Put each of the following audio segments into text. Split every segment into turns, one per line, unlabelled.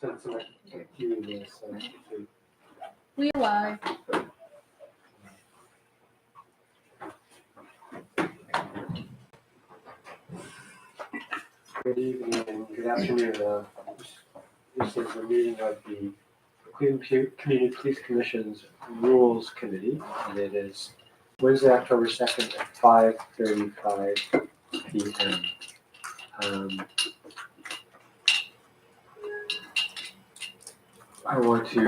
Since I can't do this,
We alive.
Good evening, good afternoon. This is a meeting of the Cleveland Community Police Commission's Rules Committee, and it is Wednesday, October 2nd at 5:35 p.m. I want to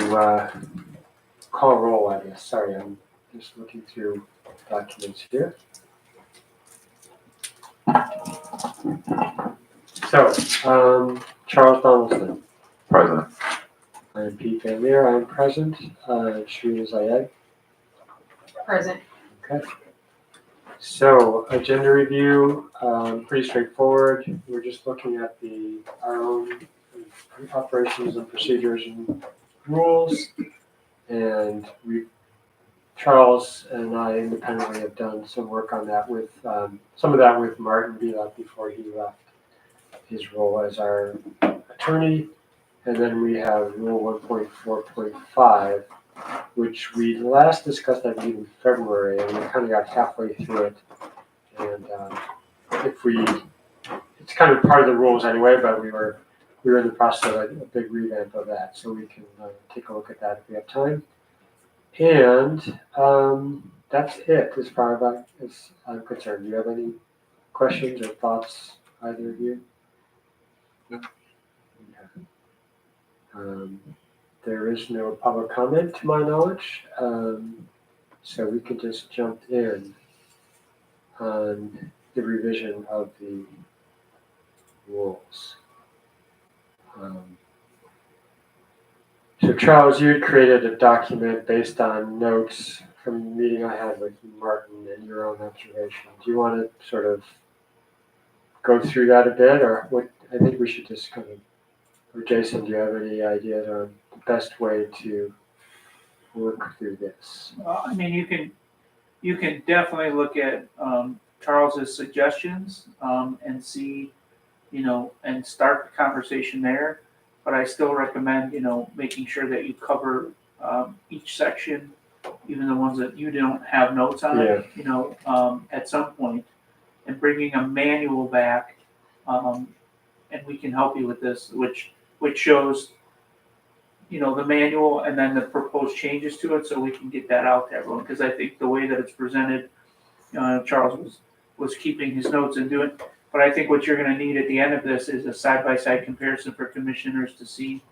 call roll, I guess. Sorry, I'm just looking through documents here. So, Charles Donaldson.
Present.
I'm Pete Van Leer, I'm present. Shrina Zayed.
Present.
Okay. So, agenda review, pretty straightforward. We're just looking at our own operations and procedures and rules. And Charles and I independently have done some work on that with, some of that with Martin Vila before he left his role as our attorney. And then we have Rule 1.4.5, which we last discussed, I believe, in February, and we kind of got halfway through it. And it's kind of part of the rules anyway, but we were in the process of a big revamp of that, so we can take a look at that if we have time. And that's it as far as I'm concerned. Do you have any questions or thoughts, either of you? No. There is no public comment to my knowledge, so we can just jump in on the revision of the rules. So Charles, you had created a document based on notes from the meeting I had with Martin and your own observation. Do you want to sort of go through that a bit, or what? I think we should just kind of, or Jason, do you have any ideas on the best way to work through this?
Well, I mean, you can definitely look at Charles's suggestions and see, and start the conversation there. But I still recommend, making sure that you cover each section, even the ones that you don't have notes on, at some point, and bringing a manual back, and we can help you with this, which shows, the manual and then the proposed changes to it, so we can get that out to everyone. Because I think the way that it's presented, Charles was keeping his notes and doing. But I think what you're going to need at the end of this is a side-by-side comparison for commissioners to see,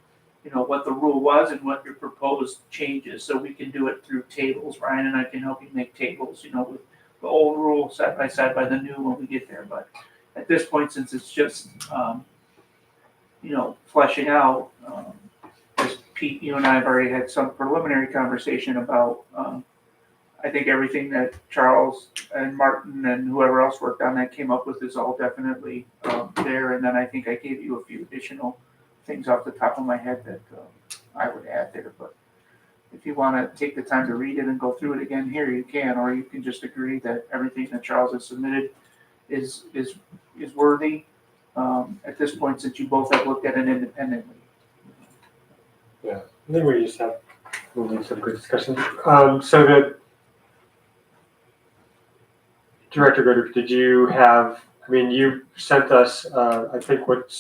what the rule was and what your proposed changes. So we can do it through tables. Ryan and I can help you make tables, with the old rule side-by-side by the new when we get there. But at this point, since it's just, fleshing out, as Pete, you and I have already had some preliminary conversation about, I think everything that Charles and Martin and whoever else worked on that came up with is all definitely there. And then I think I gave you a few additional things off the top of my head that I would add there. But if you want to take the time to read it and go through it again here, you can, or you can just agree that everything that Charles has submitted is worthy at this point, since you both have looked at it independently.
Yeah, I think we'll need some good discussion. So the Director Goodrich, did you have, you sent us, I think what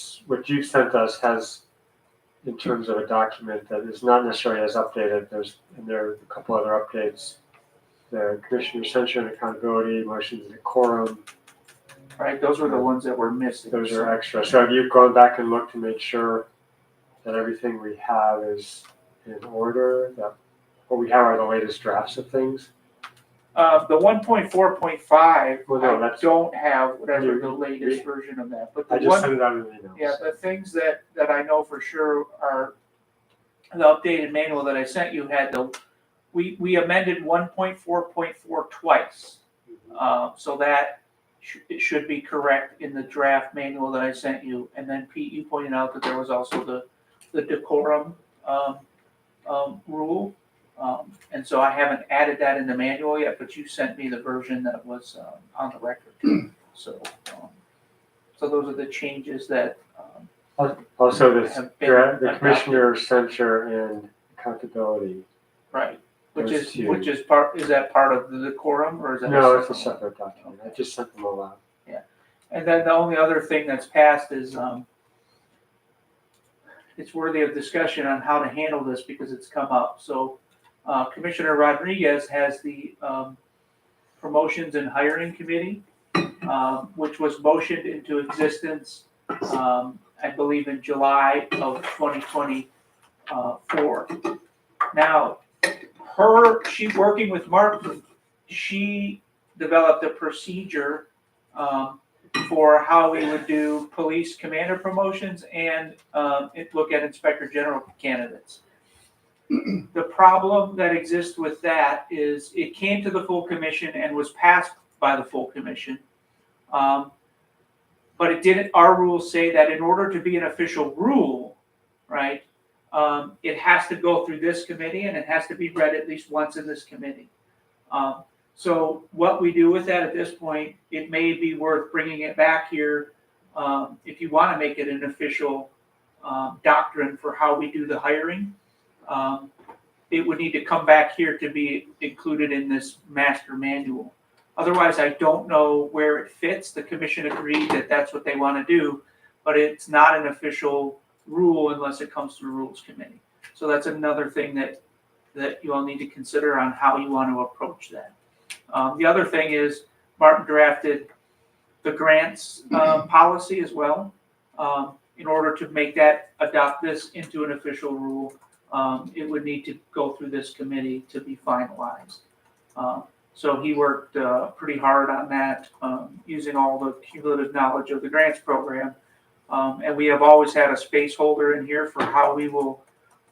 you sent us has, in terms of a document that is not necessarily as updated, there are a couple other updates. The Commissioner Censure and Accountability, motions and quorum.
Right, those were the ones that were missing.
Those are extra. So have you gone back and looked to make sure that everything we have is in order, that what we have are the latest drafts of things?
The 1.4.5,
Well, no,
I don't have whatever the latest version of that. But
I just sent it out in an email.
Yeah, the things that I know for sure are the updated manual that I sent you had we amended 1.4.4 twice. So that it should be correct in the draft manual that I sent you. And then Pete, you pointed out that there was also the decorum rule. And so I haven't added that in the manual yet, but you sent me the version that was on the record. So those are the changes that
Also, the
Have been adopted.
commissioner censure and accountability.
Right,
Those
is
two.
is that part of the quorum, or is that?
No, it's a
separate one?
separate document. I just sent them all out.
And then the only other thing that's passed is, it's worthy of discussion on how to handle this because it's come up. So, Commissioner Rodriguez has the, Promotions and Hiring Committee, which was motioned into existence, I believe in July of 2024. Now, she working with Martin, she developed a procedure, for how we would do police commander promotions and look at inspector general candidates. The problem that exists with that is it came to the full commission and was passed by the full commission. But it didn't, our rules say that in order to be an official rule, right, it has to go through this committee and it has to be read at least once in this committee. So what we do with that at this point, it may be worth bringing it back here, if you want to make it an official doctrine for how we do the hiring. It would need to come back here to be included in this master manual. Otherwise, I don't know where it fits. The commission agreed that that's what they want to do, but it's not an official rule unless it comes to the rules committee. So that's another thing that you all need to consider on how you want to approach that. The other thing is Martin drafted the grants policy as well. In order to make that, adopt this into an official rule, it would need to go through this committee to be finalized. So he worked pretty hard on that, using all the cumulative knowledge of the grants program. And we have always had a space holder in here for how we will,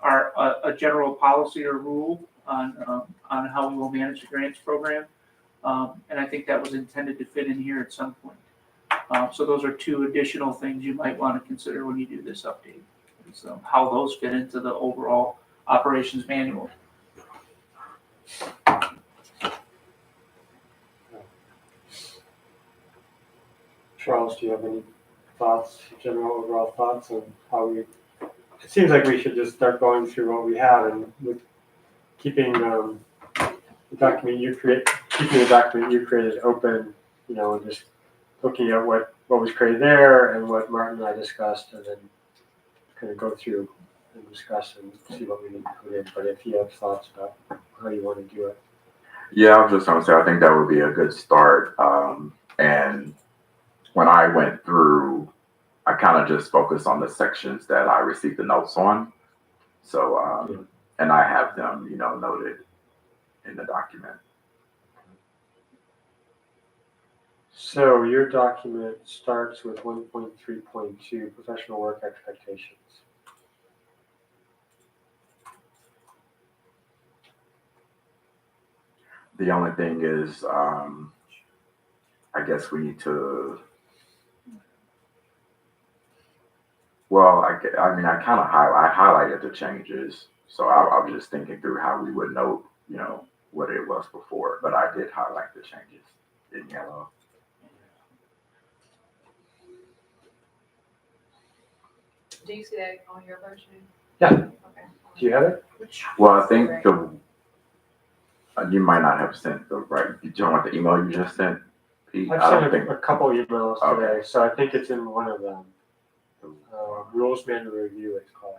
a general policy or rule on how we will manage the grants program. And I think that was intended to fit in here at some point. So those are two additional things you might want to consider when you do this update. So how those fit into the overall operations manual.
Charles, do you have any thoughts, general overall thoughts on how we, it seems like we should just start going through what we have and with keeping the document you created open, and just looking at what was created there and what Martin and I discussed, and then kind of go through and discuss and see what we need to put in. But if you have thoughts about how you want to do it.
Yeah, I was just going to say, I think that would be a good start. And when I went through, I kind of just focused on the sections that I received the notes on. So, and I have them, noted in the document.
So your document starts with 1.3.2, professional work expectations.
The only thing is, I guess we need to, well, I kind of highlighted the changes. So I was just thinking through how we would note, what it was before, but I did highlight the changes in yellow.
Do you see that on your version?
Yeah.
Okay.
Do you have it?
Well, I think you might not have sent the right, do you want the email you just sent, Pete?
I've sent a couple emails today,
Okay.
so I think it's in one of them. Rules manual review, it's called.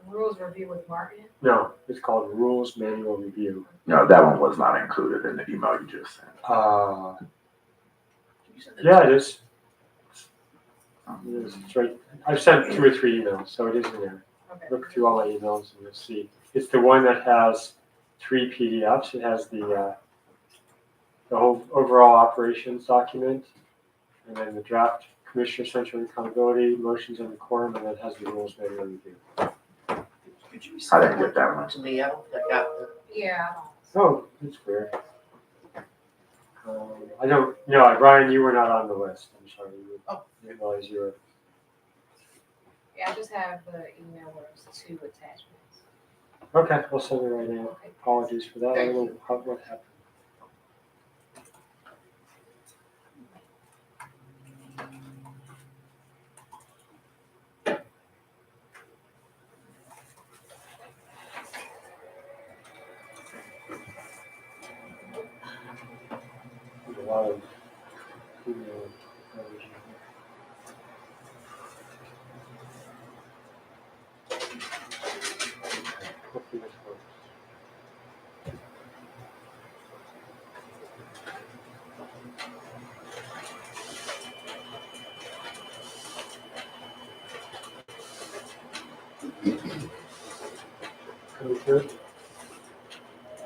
Rules review with Martin?
No, it's called rules manual review.
No, that one was not included in the email you just sent.
Yeah, it is. It's right. I've sent 2 or 3 emails, so it is in there.
Okay.
Look through all my emails and you'll see. It's the one that has 3 PDFs. It has the whole overall operations document, and then the draft commissioner central accountability, motions and the quorum, and then it has the rules manual review.
Could you
I didn't get that one.
to me? I don't think I got the.
Yeah.
Oh, that's weird. I don't. No, Ryan, you were not on the list. I'm sorry. I didn't realize you were.
Yeah, I just have the email where it's 2 attachments.
Okay, we'll send it right now.
Okay.
Apologies for that. I don't know what happened. lot of email coverage. Hopefully this works. Coming through?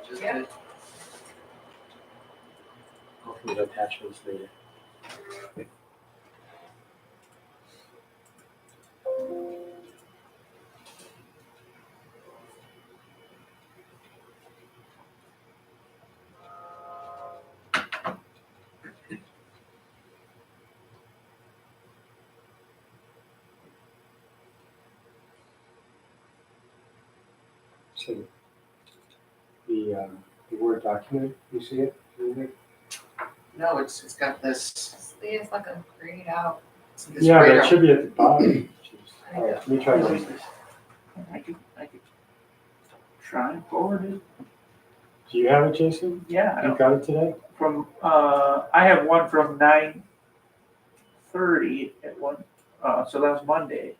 Just
Yeah.
good.
Hopefully the attachments later. So the Word document, you see it?
No, it's got this.
It's like a grayed out.
this
Yeah, but
grayed
it
out-
should be at the bottom. All right, let me try to use this.
I could try and forward it.
Do you have it, Jason?
Yeah, I
You
don't,
got it today?
from, I have one from 9:30 at one, so that was Monday.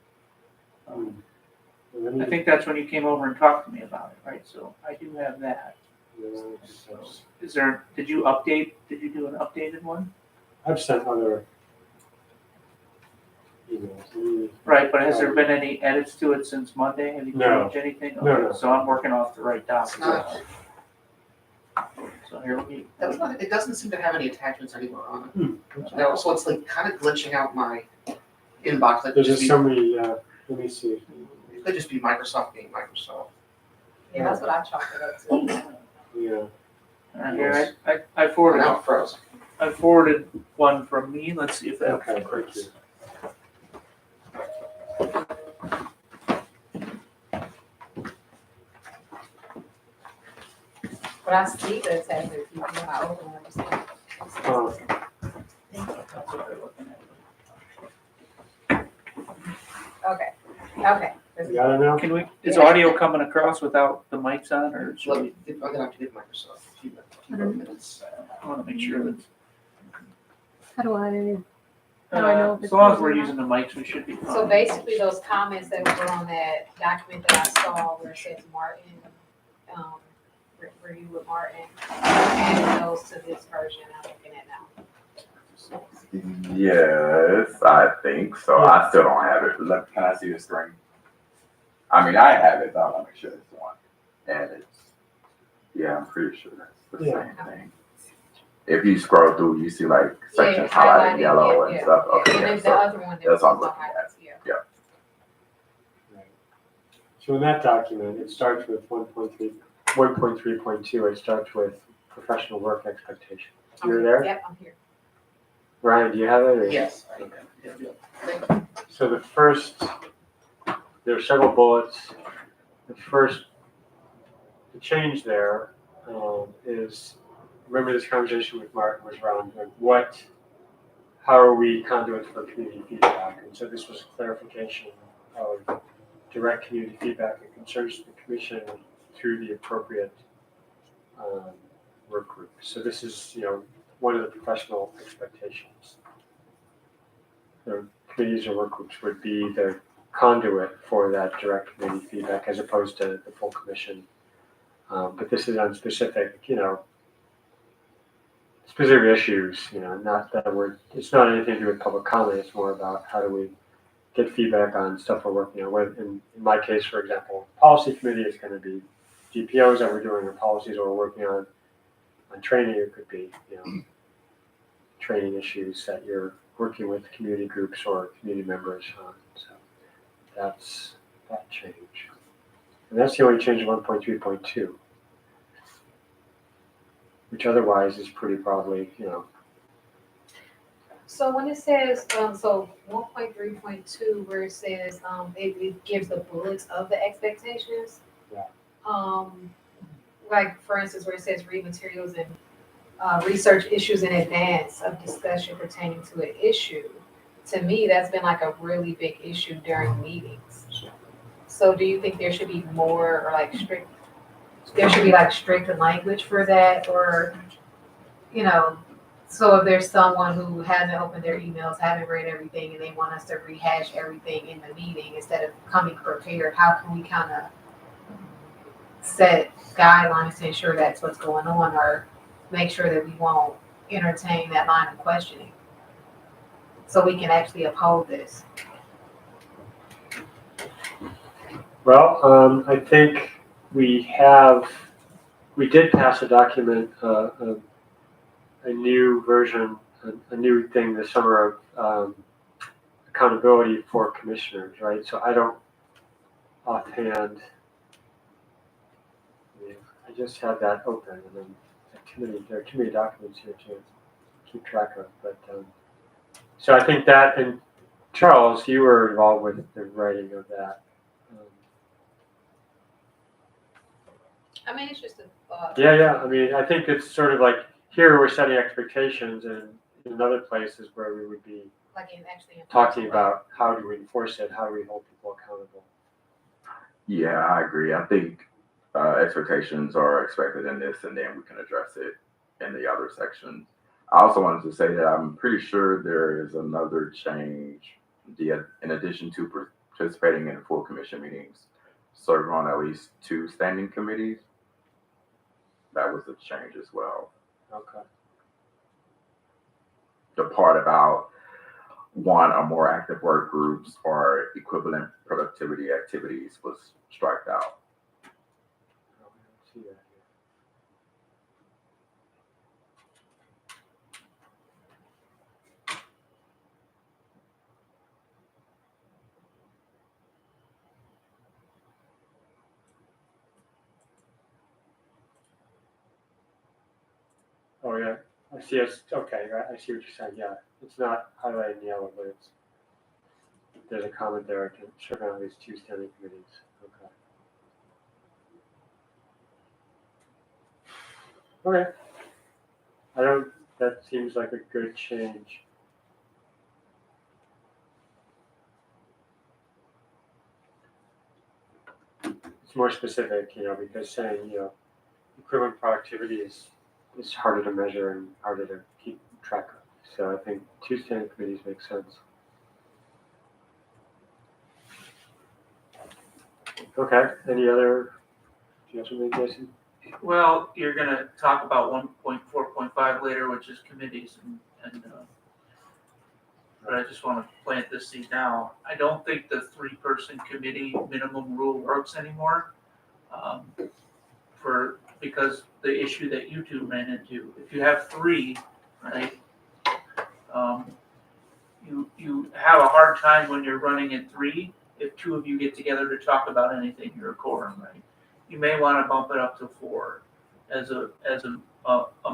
Let me-
I think that's when you came over and talked to me about it, right? So I do have that. So is there, did you do an updated one?
I've sent other emails. Let me-
Right, but has there been any edits to it since Monday? Have you
No.
changed anything?
No,
Okay,
no.
so I'm working off the right
It's
document.
not,
So here we
that's not, it doesn't seem to have any attachments anymore on it.
Okay.
No, so it's like kind of glitching out my inbox. Like
There's
just
just
be,
so many, let me see.
it could just be Microsoft being Microsoft.
Yeah, that's what I chalked it up to.
Yeah.
Here, I
Or
forwarded,
now it froze.
I forwarded one from me. Let's see if that
Okay, thank
works.
you.
But I see the attachment when I open them. so-
Oh,
That's what they're looking at.
Okay, okay.
you got it now?
Can we, is audio coming across without the mics on, or should
Look,
we,
I'm gonna have to give Microsoft a few more minutes.
I wanna make sure that.
How do I? How do I know if
As
it's
long as
working
we're
or not?
using the mics, we should be fine.
So basically, those comments that were on that document that I saw where it says Martin, review with Martin, added those to this version I'm looking at now.
Yes, I think so. I still don't have it. Look, can I see the screen? I mean, I have it, but I want to make sure it's the one. And it's, yeah, I'm pretty sure that's the
Yeah.
same thing. If you scroll through, you see like sections highlighted yellow and stuff. Okay,
And
yeah,
then the
so
other one that
that's
was
what I'm
on
looking at.
highlights, yeah.
Right. So in that document, it starts with 1.3.2, it starts with professional work expectations. You're there?
Yep, I'm here.
Ryan, do you have it? or-
Yes. Thank you.
So the first, there are several bullets. The first, the change there is, remember this conversation with Martin was around like how are we conduits for community feedback? And so this was a clarification of direct community feedback and concerns to the commission through the appropriate work group. So this is, one of the professional expectations. The committees or work groups would be the conduit for that direct community feedback as opposed to the full commission. But this is on specific, specific issues, not that it's not anything to do with public comment, it's more about how do we get feedback on stuff we're working on. In my case, for example, policy committee is going to be GPOs that we're doing or policies or we're working on training. It could be, training issues that you're working with community groups or community members on. So that's that change. And that's the only change in 1.3.2, which otherwise is pretty broadly,
So when it says, so 1.3.2, where it says, it gives the bullets of the expectations.
Yeah.
Like, for instance, where it says read materials and research issues in advance of discussion pertaining to an issue. To me, that's been like a really big issue during meetings. So do you think there should be more or like there should be like strict language for that or, So if there's someone who hasn't opened their emails, haven't read everything, and they want us to rehash everything in the meeting instead of coming prepared, how can we kind of set guidelines to ensure that's what's going on, or make sure that we won't entertain that line of questioning? So we can actually uphold this.
Well, I think we did pass a document, a new version, a new thing this summer of accountability for commissioners, right? So I don't offhand, I just had that open, and then there are too many documents here to keep track of. But so I think that, and Charles, you were involved with the writing of that.
I mean, it's just a thought.
Yeah. I mean, I think it's sort of like here we're setting expectations, and in other places where we would be
Like in actually
talking about how do we enforce it, how do we hold people accountable.
Yeah, I agree. I think expectations are expected in this, and then we can address it in the other sections. I also wanted to say that I'm pretty sure there is another change. In addition to participating in full commission meetings, serving on at least 2 standing committees. That was a change as well.
Okay.
The part about 1 or more active work groups or equivalent productivity activities was struck out.
Oh, I don't see that here. Oh yeah, I see. It's okay. I see what you're saying. Yeah, it's not highlighted in yellow, but there's a comment there. To serve on at least 2 standing committees. Okay. Okay. That seems like a good change. It's more specific, because saying, equivalent productivity is harder to measure and harder to keep track of. So I think 2 standing committees make sense. Okay. Any other? Do you have something, Jason?
Well, you're gonna talk about 1.4.5 later, which is committees but I just want to plant this seed now. I don't think the 3-person committee minimum rule works anymore. Because the issue that you 2 ran into, if you have 3, right? You have a hard time when you're running at 3 if 2 of you get together to talk about anything. You're a quorum, right? You may want to bump it up to 4 as a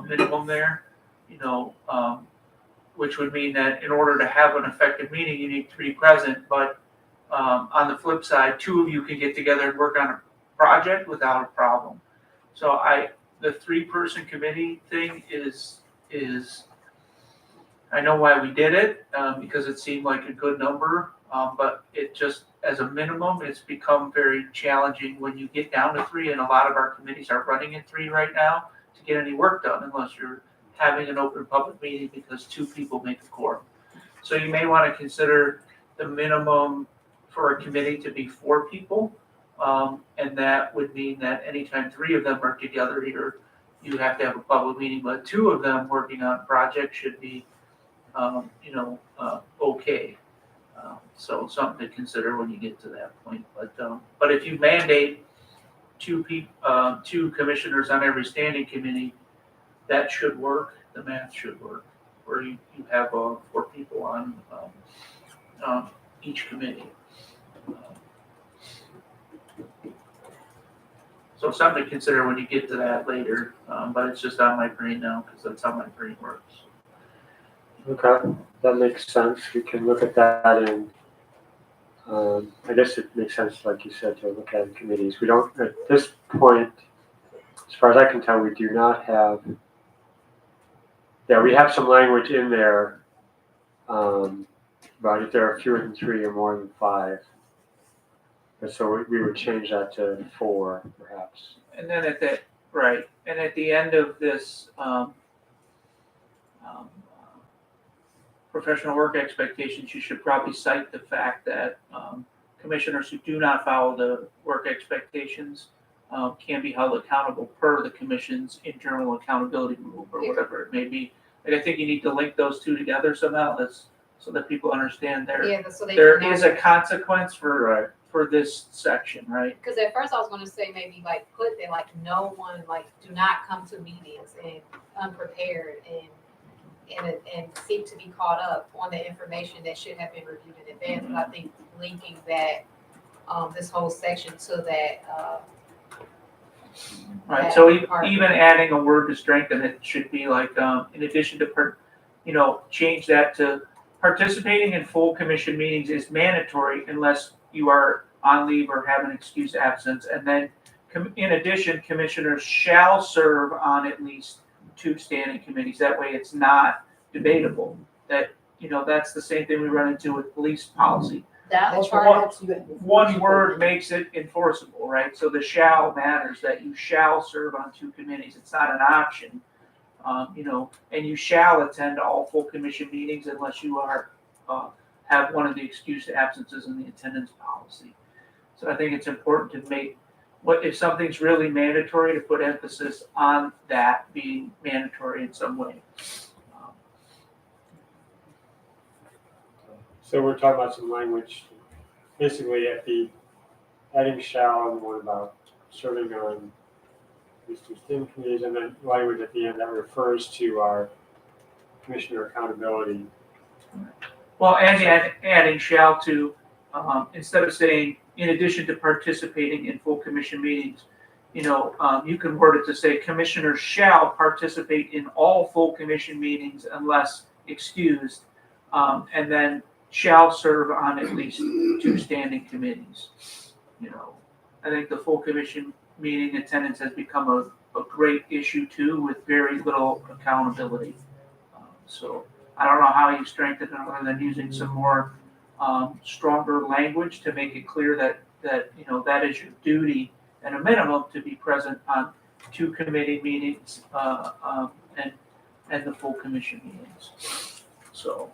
minimum there, which would mean that in order to have an effective meeting, you need 3 present. But on the flip side, 2 of you can get together and work on a project without a problem. So the 3-person committee thing is I know why we did it, because it seemed like a good number, but it just, as a minimum, it's become very challenging when you get down to 3, and a lot of our committees are running at 3 right now to get any work done unless you're having an open public meeting because 2 people make a quorum. So you may want to consider the minimum for a committee to be 4 people, and that would mean that anytime 3 of them are together here, you have to have a public meeting, but 2 of them working on a project should be okay. So something to consider when you get to that point. But if you mandate 2 commissioners on every standing committee, that should work. The math should work. Where you have 4 people on each committee. So something to consider when you get to that later. But it's just on my brain now because that's how my brain works.
Okay, that makes sense. We can look at that, and I guess it makes sense, like you said, to look at committees. We don't, at this point, as far as I can tell, we do not have. Yeah, we have some language in there about if there are fewer than 3 or more than 5. And so we would change that to 4, perhaps.
And then at the end of this professional work expectations, you should probably cite the fact that commissioners who do not follow the work expectations can be held accountable per the commission's internal accountability rule or whatever it may be. Like, I think you need to link those two together somehow, so that people understand
Yeah, so they
there
can
is
know.
a consequence
Right.
for this section, right?
Because at first I was gonna say maybe like put that like no one, like do not come to meetings and unprepared and seek to be caught up on the information that should have been reviewed in advance. But I think linking that, this whole section to that,
Right,
that
so
part.
even adding a word to strengthen it should be like, in addition to, change that to participating in full commission meetings is mandatory unless you are on leave or have an excused absence. And then, in addition, commissioners shall serve on at least 2 standing committees. That way it's not debatable. That's the same thing we run into with police policy.
That
Also,
part,
helps you get
One word makes it enforceable, right? So the shall matters, that you shall serve on 2 committees. It's not an option. And you shall attend all full commission meetings unless you have one of the excused absences in the attendance policy. So I think it's important to make, if something's really mandatory, to put emphasis on that being mandatory in some way.
So we're talking about some language, basically adding shall and one about serving on these 2 STEM committees, and then language at the end that refers to our commissioner accountability.
Well, and adding shall to, instead of saying, in addition to participating in full commission meetings, you can word it to say, commissioners shall participate in all full commission meetings unless excused, and then shall serve on at least 2 standing committees. I think the full commission meeting attendance has become a great issue too, with very little accountability. So I don't know how you strengthen it other than using some more stronger language to make it clear that that is your duty at a minimum to be present on 2 committee meetings and the full commission meetings. So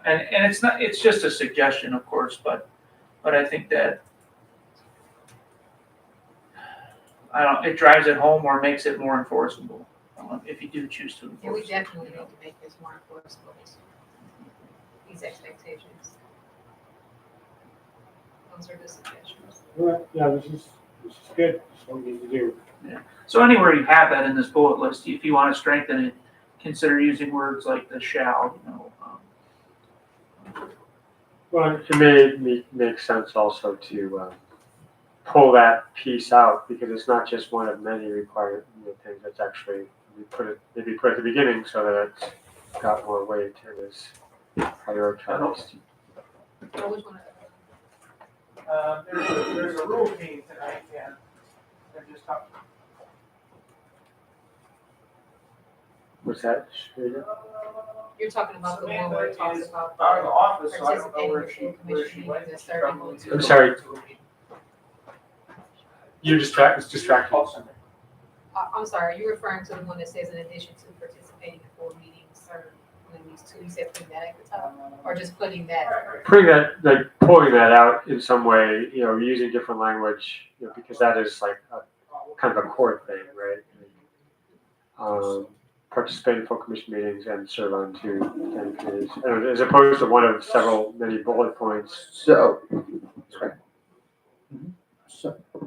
and it's just a suggestion, of course, but I think that it drives it home or makes it more enforceable if you do choose to
and we
enforce.
definitely need to make this more enforceable, these expectations. Those are good suggestions.
Well, yeah, this is good. This is what we need to do.
So anywhere you have that in this bullet list, if you want to strengthen it, consider using words like the shall.
Well, it may make sense also to pull that piece out, because it's not just one of many required things. That's actually maybe put at the beginning so that it's got more weight and is prioritized.
So which one?
There's a rule meeting tonight, yeah. I just talked.
What's that?
You're talking about the one where it talks about
Out of the office, so I don't know
participating in full commission meetings and serving on 2.
I'm sorry. You're distracted.
I'm sorry, you're referring to the one that says in addition to participating in full meetings, serve on these 2, you said putting that at the top, or just putting that?
Putting that, like pulling that out in some way, using different language, because that is like kind of a core thing, right? Participate in full commission meetings and serve on 2 standing committees, as opposed to one of many bullet points.
So, sorry.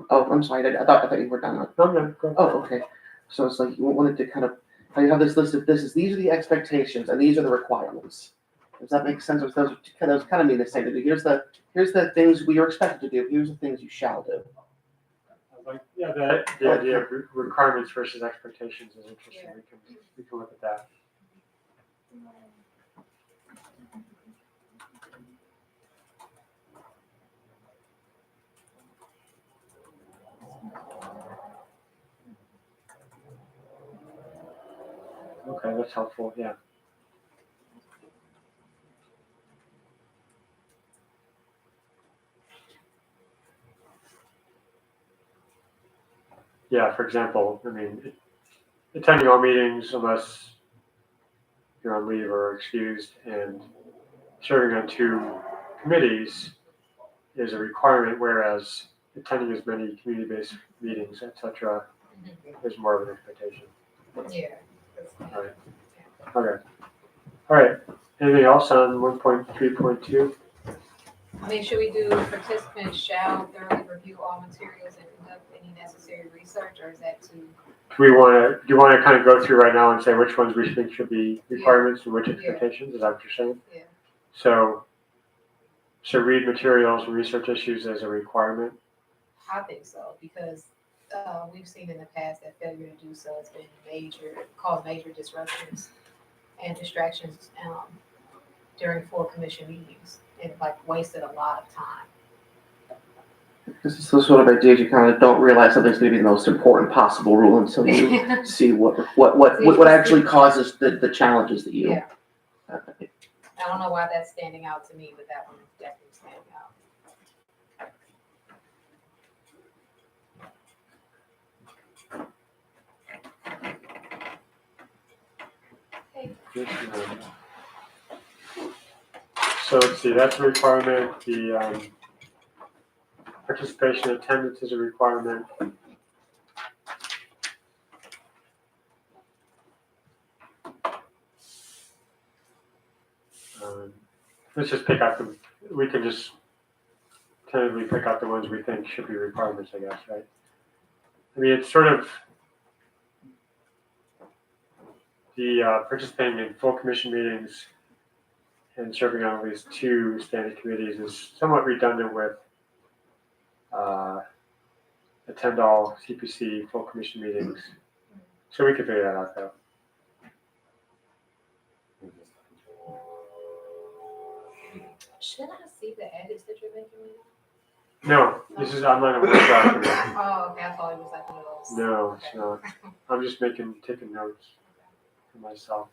I'm sorry, I thought you were done.
No, go.
Oh, okay. So it's like you wanted to kind of, you have this list of these are the expectations and these are the requirements. Does that make sense? Those kind of mean the same. Here's the things we are expected to do. Here's the things you shall do.
The idea of requirements versus expectations is interesting.
Yeah.
We can look at that. Okay, that's helpful. Yeah. Yeah, for example, attending all meetings unless you're on leave or excused, and serving on 2 committees is a requirement, whereas attending as many community-based meetings, etc., is more of an expectation.
Yeah.
Right. Okay. All right. Anything else on 1.3.2?
I mean, should we do participants shall thoroughly review all materials and conduct any necessary research, or is that too?
Do you want to kind of go through right now and say which ones we think should be requirements and which expectations? Is that what you're saying?
Yeah.
So read materials and research issues as a requirement.
I think so, because we've seen in the past that failure to do so has been caused major disruptions and distractions during full commission meetings, and like wasted a lot of time.
This is the sort of idea you kind of don't realize something's going to be the most important possible rule until you see what actually causes the challenges that you.
Yeah. I don't know why that's standing out to me, but that one is definitely standing out.
So let's see, that's a requirement. The participation attendance is a requirement. Let's just pick out we can just tentatively pick out the ones we think should be requirements, I guess, right? I mean, it's sort of the participating in full commission meetings and serving on at least 2 standing committees is somewhat redundant with attend all CPC full commission meetings. So we can figure that out though.
Should I see the edits that you're making right
No, this is, I'm not a Word document.
now? Oh, okay, I thought it was like one of those.
No, it's
Okay.
not. I'm just taking notes for myself.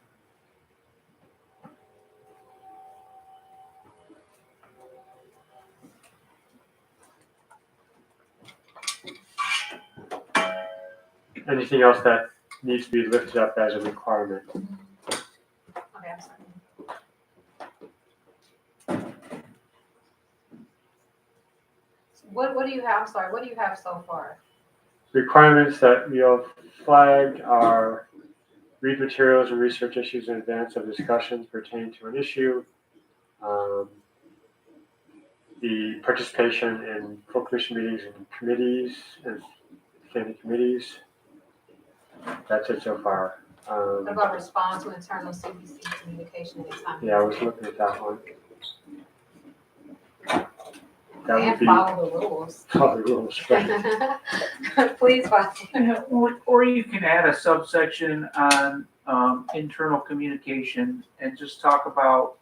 Anything else that needs to be lifted up as a requirement?
Okay, I'm sorry. What do you have? I'm sorry, what do you have so far?
Requirements that we have flagged are read materials and research issues in advance of discussions pertaining to an issue. The participation in full commission meetings and committees and standing committees. That's it so far.
What about respond to internal CBC communication anytime?
Yeah, I was looking at that one. That would
And
be
follow the rules.
all the rules, right?
Please follow.
Or you can add a subsection on internal communication and just talk about,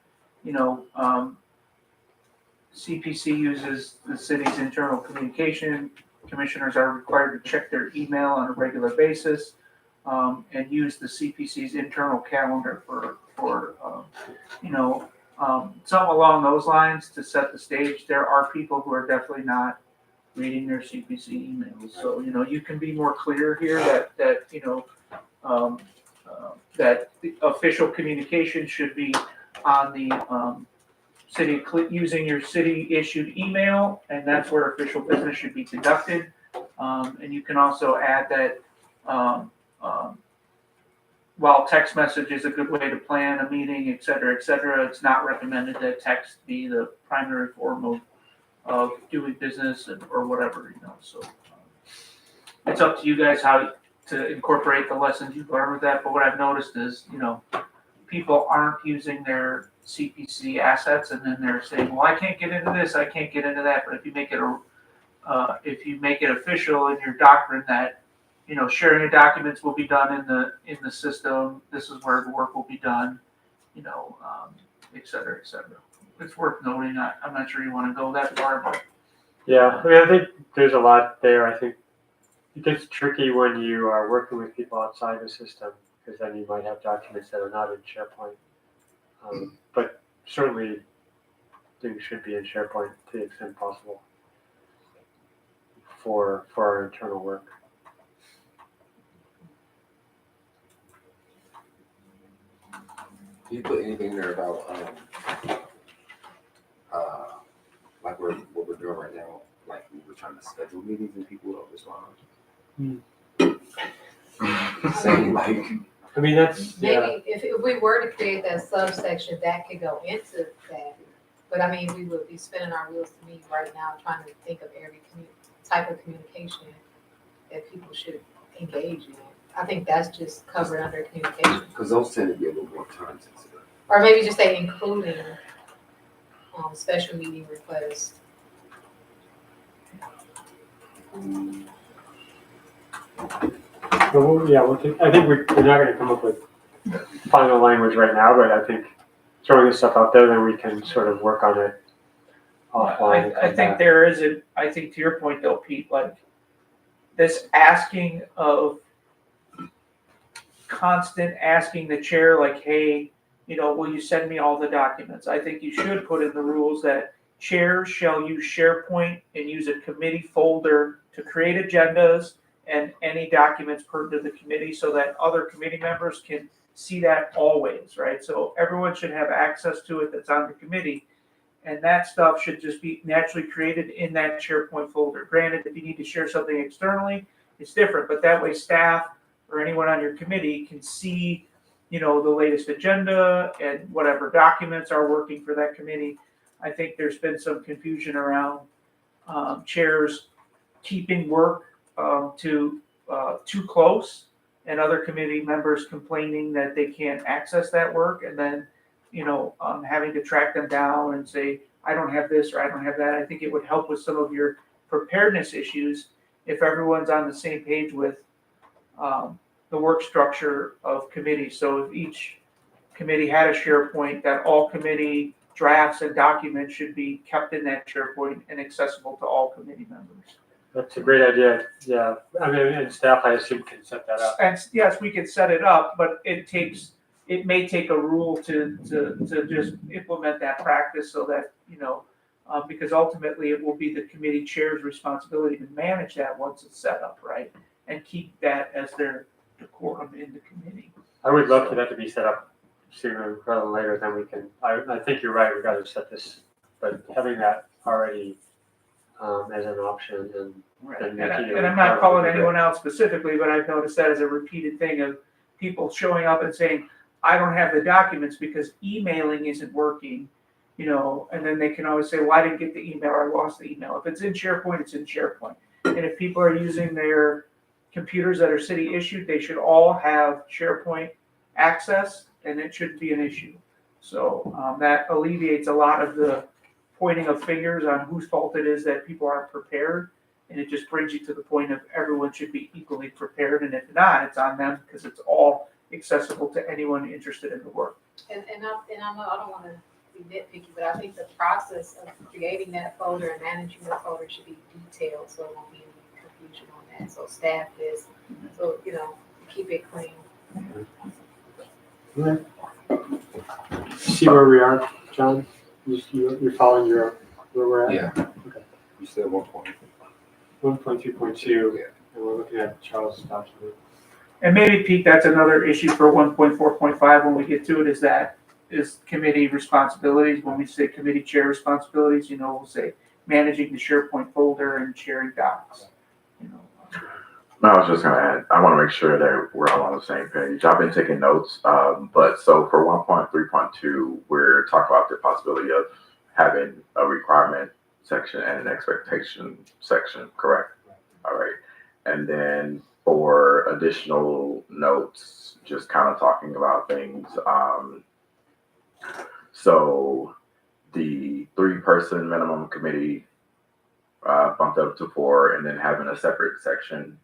CPC uses the city's internal communication. Commissioners are required to check their email on a regular basis and use the CPC's internal calendar for something along those lines to set the stage. There are people who are definitely not reading their CPC emails. So, you can be more clear here that that the official communication should be on the city, using your city issued email, and that's where official business should be conducted. And you can also add that while text message is a good way to plan a meeting, et cetera, it's not recommended that text be the primary form of doing business or whatever, So it's up to you guys how to incorporate the lessons you've learned with that. But what I've noticed is, people aren't using their CPC assets, and then they're saying, "Well, I can't get into this, I can't get into that." But if you make it official in your doctrine that sharing of documents will be done in the system, this is where the work will be done, et cetera, et cetera. It's worth noting. I'm not sure you want to go that far, but
Yeah, I mean, I think there's a lot there. I think it gets tricky when you are working with people outside the system, because then you might have documents that are not in SharePoint. But certainly things should be in SharePoint to the extent possible for our internal work.
Do you put anything there about, like what we're doing right now? Like we're trying to schedule meetings and people don't respond. Saying like,
I mean, that's, yeah,
Maybe if we were to create that subsection, that could go into that. But I mean, we would be spinning our wheels to me right now, trying to think of every type of communication that people should engage in. I think that's just covered under communication.
because those tend to be a little more time sensitive.
Or maybe just say including, special meeting requests.
but I think we're not gonna come up with final language right now, but I think throwing this stuff out there, then we can sort of work on it offline. and
I
come
think
back.
there is I think to your point though, Pete, like this asking of constant asking the chair, like, hey, will you send me all the documents? I think you should put in the rules that chairs shall use SharePoint and use a committee folder to create agendas and any documents pertinent to the committee so that other committee members can see that always, right? So everyone should have access to it that's on the committee. And that stuff should just be naturally created in that SharePoint folder. Granted, if you need to share something externally, it's different, but that way staff or anyone on your committee can see, the latest agenda and whatever documents are working for that committee. I think there's been some confusion around chairs keeping work too close and other committee members complaining that they can't access that work and then, having to track them down and say, I don't have this or I don't have that. I think it would help with some of your preparedness issues if everyone's on the same page with the work structure of committees. So if each committee had a SharePoint, that all committee drafts and documents should be kept in that SharePoint and accessible to all committee members.
That's a great idea, yeah. I mean, and staff, I assume, can set that up.
And yes, we could set it up, but it may take a rule to just implement that practice so that, because ultimately it will be the committee chair's responsibility to manage that once it's set up, right? And keep that as their decorum in the committee.
I would love for that to be set up sooner rather than later, then we can, I think you're right, we gotta set this, but having that already as an option and
Right.
And
And I'm not calling anyone out specifically, but I've noticed that as a repeated thing of people showing up and saying, I don't have the documents because emailing isn't working, and then they can always say, well, I didn't get the email or I lost the email. If it's in SharePoint, it's in SharePoint. And if people are using their computers that are city issued, they should all have SharePoint access and it shouldn't be an issue. So that alleviates a lot of the pointing of fingers on whose fault it is that people aren't prepared. And it just brings you to the point of everyone should be equally prepared. And if not, it's on them because it's all accessible to anyone interested in the work.
And I don't want to be nitpicky, but I think the process of creating that folder and managing the folder should be detailed, so it won't be any confusion on that. So staff is, keep it clean.
see where we are, John? You're following where we're at?
Yeah.
Okay.
You said 1.2.
1.2.2, and we're looking at Charles' document.
And maybe, Pete, that's another issue for 1.4.5 when we get to it, is committee responsibilities. When we say committee chair responsibilities, we'll say managing the SharePoint folder and sharing docs.
No, I was just gonna add, I wanna make sure that we're all on the same page. I've been taking notes, but so for 1.3.2, we're talking about the possibility of having a requirement section and an expectation section, correct? All right. And then for additional notes, just kind of talking about things. So the 3-person minimum committee bumped up to 4, and then having a separate section,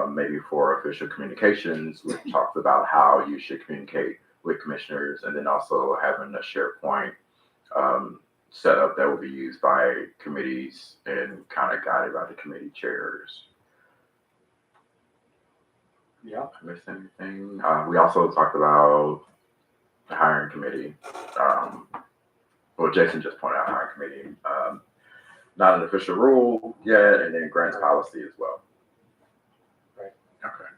maybe for official communications, which talks about how you should communicate with commissioners, and then also having a SharePoint setup that will be used by committees and kind of guided by the committee chairs.
Yeah.
Missed anything? We also talked about the hiring committee. Well, Jason just pointed out hiring committee. Not an official rule yet, and then grants policy as well.
Right.
Okay.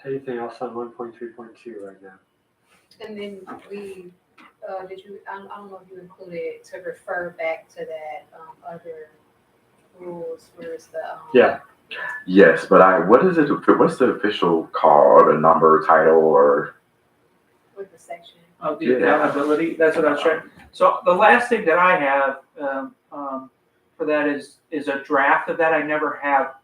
anything else on 1.3.2 right now?
And then we, did you, I don't know if you included to refer back to that, other rules, where is the,
Yeah.
Yes, but what is it? What's the official call, or the number, title, or?
with the section?
Of the
Yeah.
accountability, that's what I was trying. So the last thing that I have, for that is a draft of that. I never have,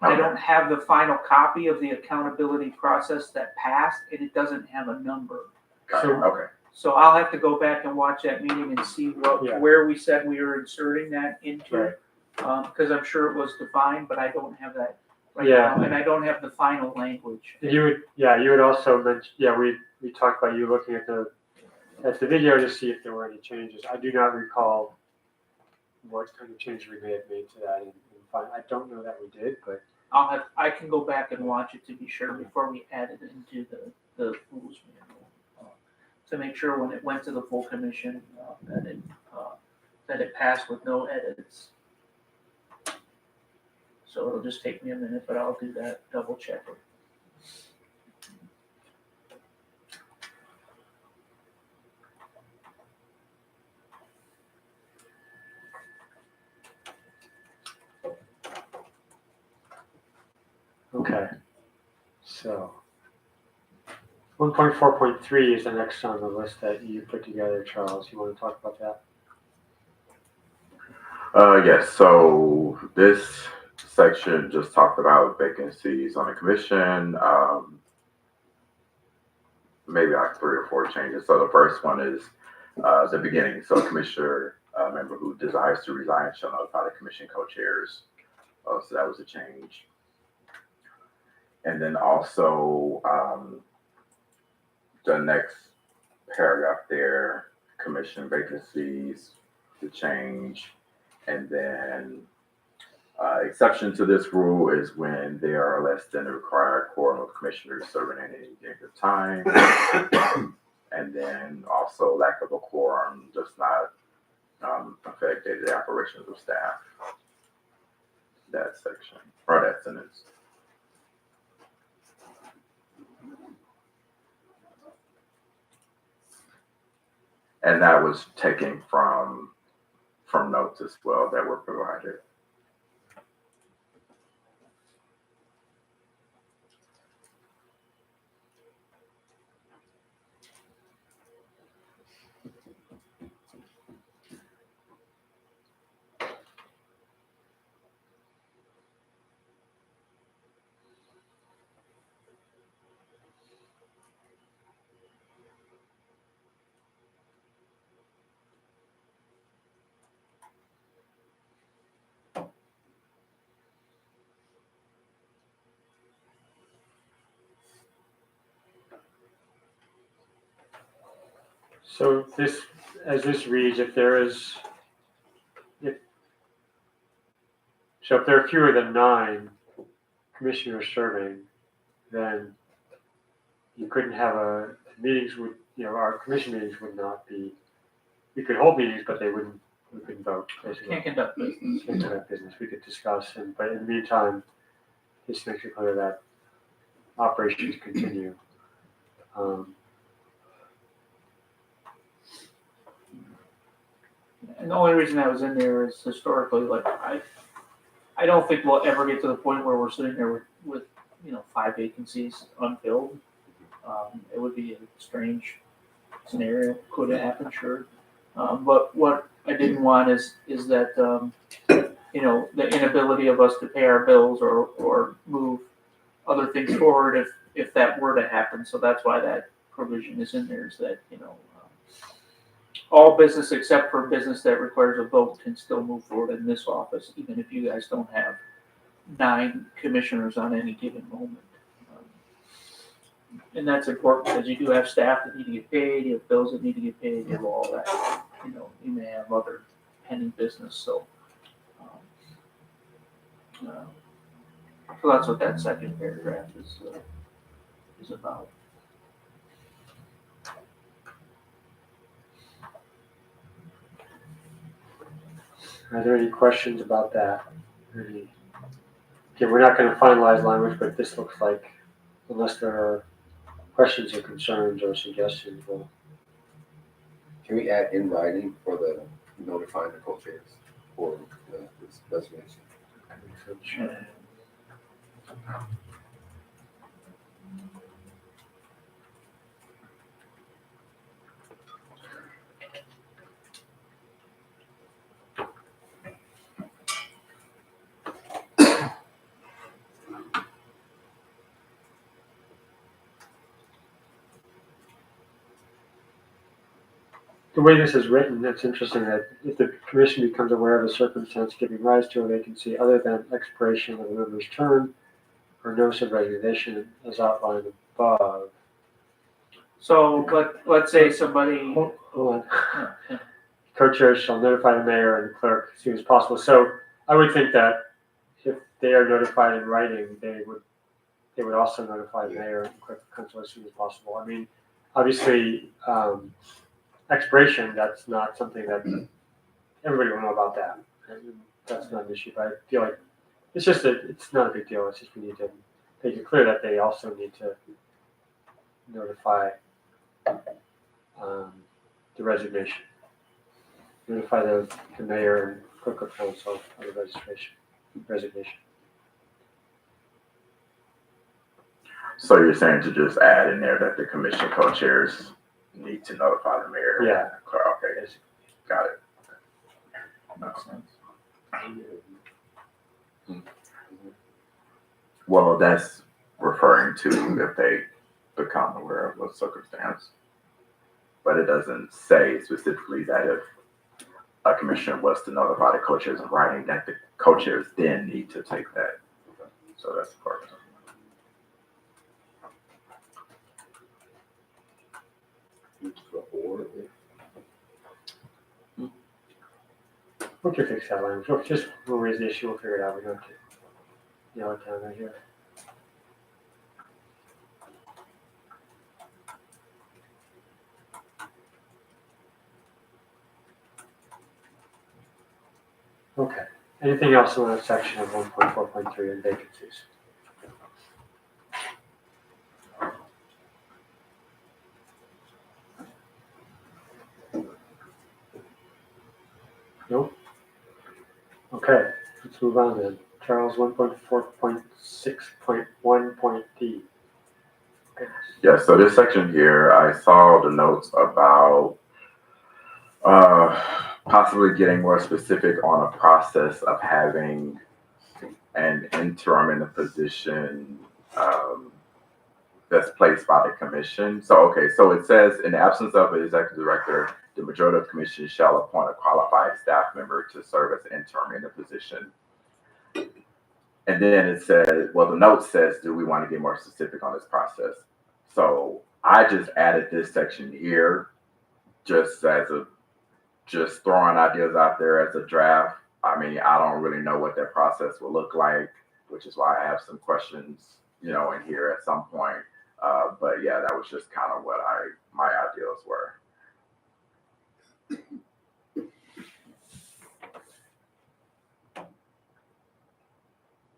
I don't have the final copy of the accountability process that passed, and it doesn't have a number.
Gotcha, okay.
So I'll have to go back and watch that meeting and see
Yeah.
where we said we were inserting that into.
Right.
Because I'm sure it was defined, but I don't have that right
Yeah.
now, and I don't have the final language.
You would also mention, we talked about you looking at the video to see if there were any changes. I do not recall what kind of changes we may have made to that, and I don't know that we did, but
I can go back and watch it to be sure before we add it into the rules manual. To make sure when it went to the full commission, that it passed with no edits. So it'll just take me a minute, but I'll do that, double check it.
okay. So 1.4.3 is the next on the list that you put together, Charles. You want to talk about that?
Yes, so this section just talked about vacancies on the commission, maybe like 3 or 4 changes. So the first one is the beginning. So a commissioner member who desires to resign shall notify the commission co-chairs. So that was a change. And then also the next paragraph there, commission vacancies, to change. And then exception to this rule is when there are less than the required quorum of commissioners serving at any given time. And then also lack of a quorum does not affect daily operations of staff. That section, or that sentence. And that was taken from notes as well that were provided.
So as this reads, if there are fewer than 9 commissioners serving, then you couldn't have our commission meetings would not be, we could hold meetings, but we couldn't vote, basically.
Can't conduct business.
Can't conduct business, we could discuss, but in the meantime, this makes it clear that operations continue.
And the only reason that was in there is historically, like, I don't think we'll ever get to the point where we're sitting there with 5 vacancies unfilled. It would be a strange scenario. Could it happen? Sure. But what I didn't want is that the inability of us to pay our bills or move other things forward if that were to happen. So that's why that provision is in there, is that all business except for business that requires a vote can still move forward in this office, even if you guys don't have 9 commissioners on any given moment. And that's important because you do have staff that need to get paid, you have bills that need to get paid, you have all that. You may have other pending business, so that's what that second paragraph is about.
Are there any questions about that? Okay, we're not going to finalize language, but this looks like unless there are questions or concerns or suggestions, we'll,
Can we add in writing for the notifying the co-chairs for this resignation?
the way this is written, it's interesting that if the commission becomes aware of a circumstance giving rise to a vacancy other than expiration of a member's term or notice of resignation as outlined above.
So let's say somebody,
Hold on.
yeah.
Co-chairs shall notify the mayor and the clerk as soon as possible. So I would think that if they are notified in writing, they would also notify the mayor and clerk of council as soon as possible. I mean, obviously, expiration, that's not something that everybody will know about that. And that's not an issue, but I feel like it's not a big deal. It's just we need to make it clear that they also need to notify the resignation. Notify the mayor and clerk of council of the resignation.
So you're saying to just add in there that the commission co-chairs need to notify the mayor?
Yeah.
Okay, got it.
Makes sense.
Well, that's referring to if they become aware of a circumstance. But it doesn't say specifically that if a commissioner was to notify the co-chairs in writing, that the co-chairs then need to take that. So that's the part.
We can fix that language. We'll raise the issue. We'll figure it out. We don't have to yell it down right here. Okay. Anything else in that section of 1.4.3 in vacancies? Nope. Okay, let's move on then. Charles, 1.4.6.1.d.
Yeah, so this section here, I saw the notes about possibly getting more specific on a process of having an interim in a position that's placed by the commission. So it says in the absence of an executive director, the majority of the commission shall appoint a qualified staff member to serve as interim in the position. And then it says, well, the note says, do we want to get more specific on this process? So I just added this section here just throwing ideas out there as a draft. I mean, I don't really know what that process will look like, which is why I have some questions, in here at some point. But yeah, that was just kind of what my ideas were.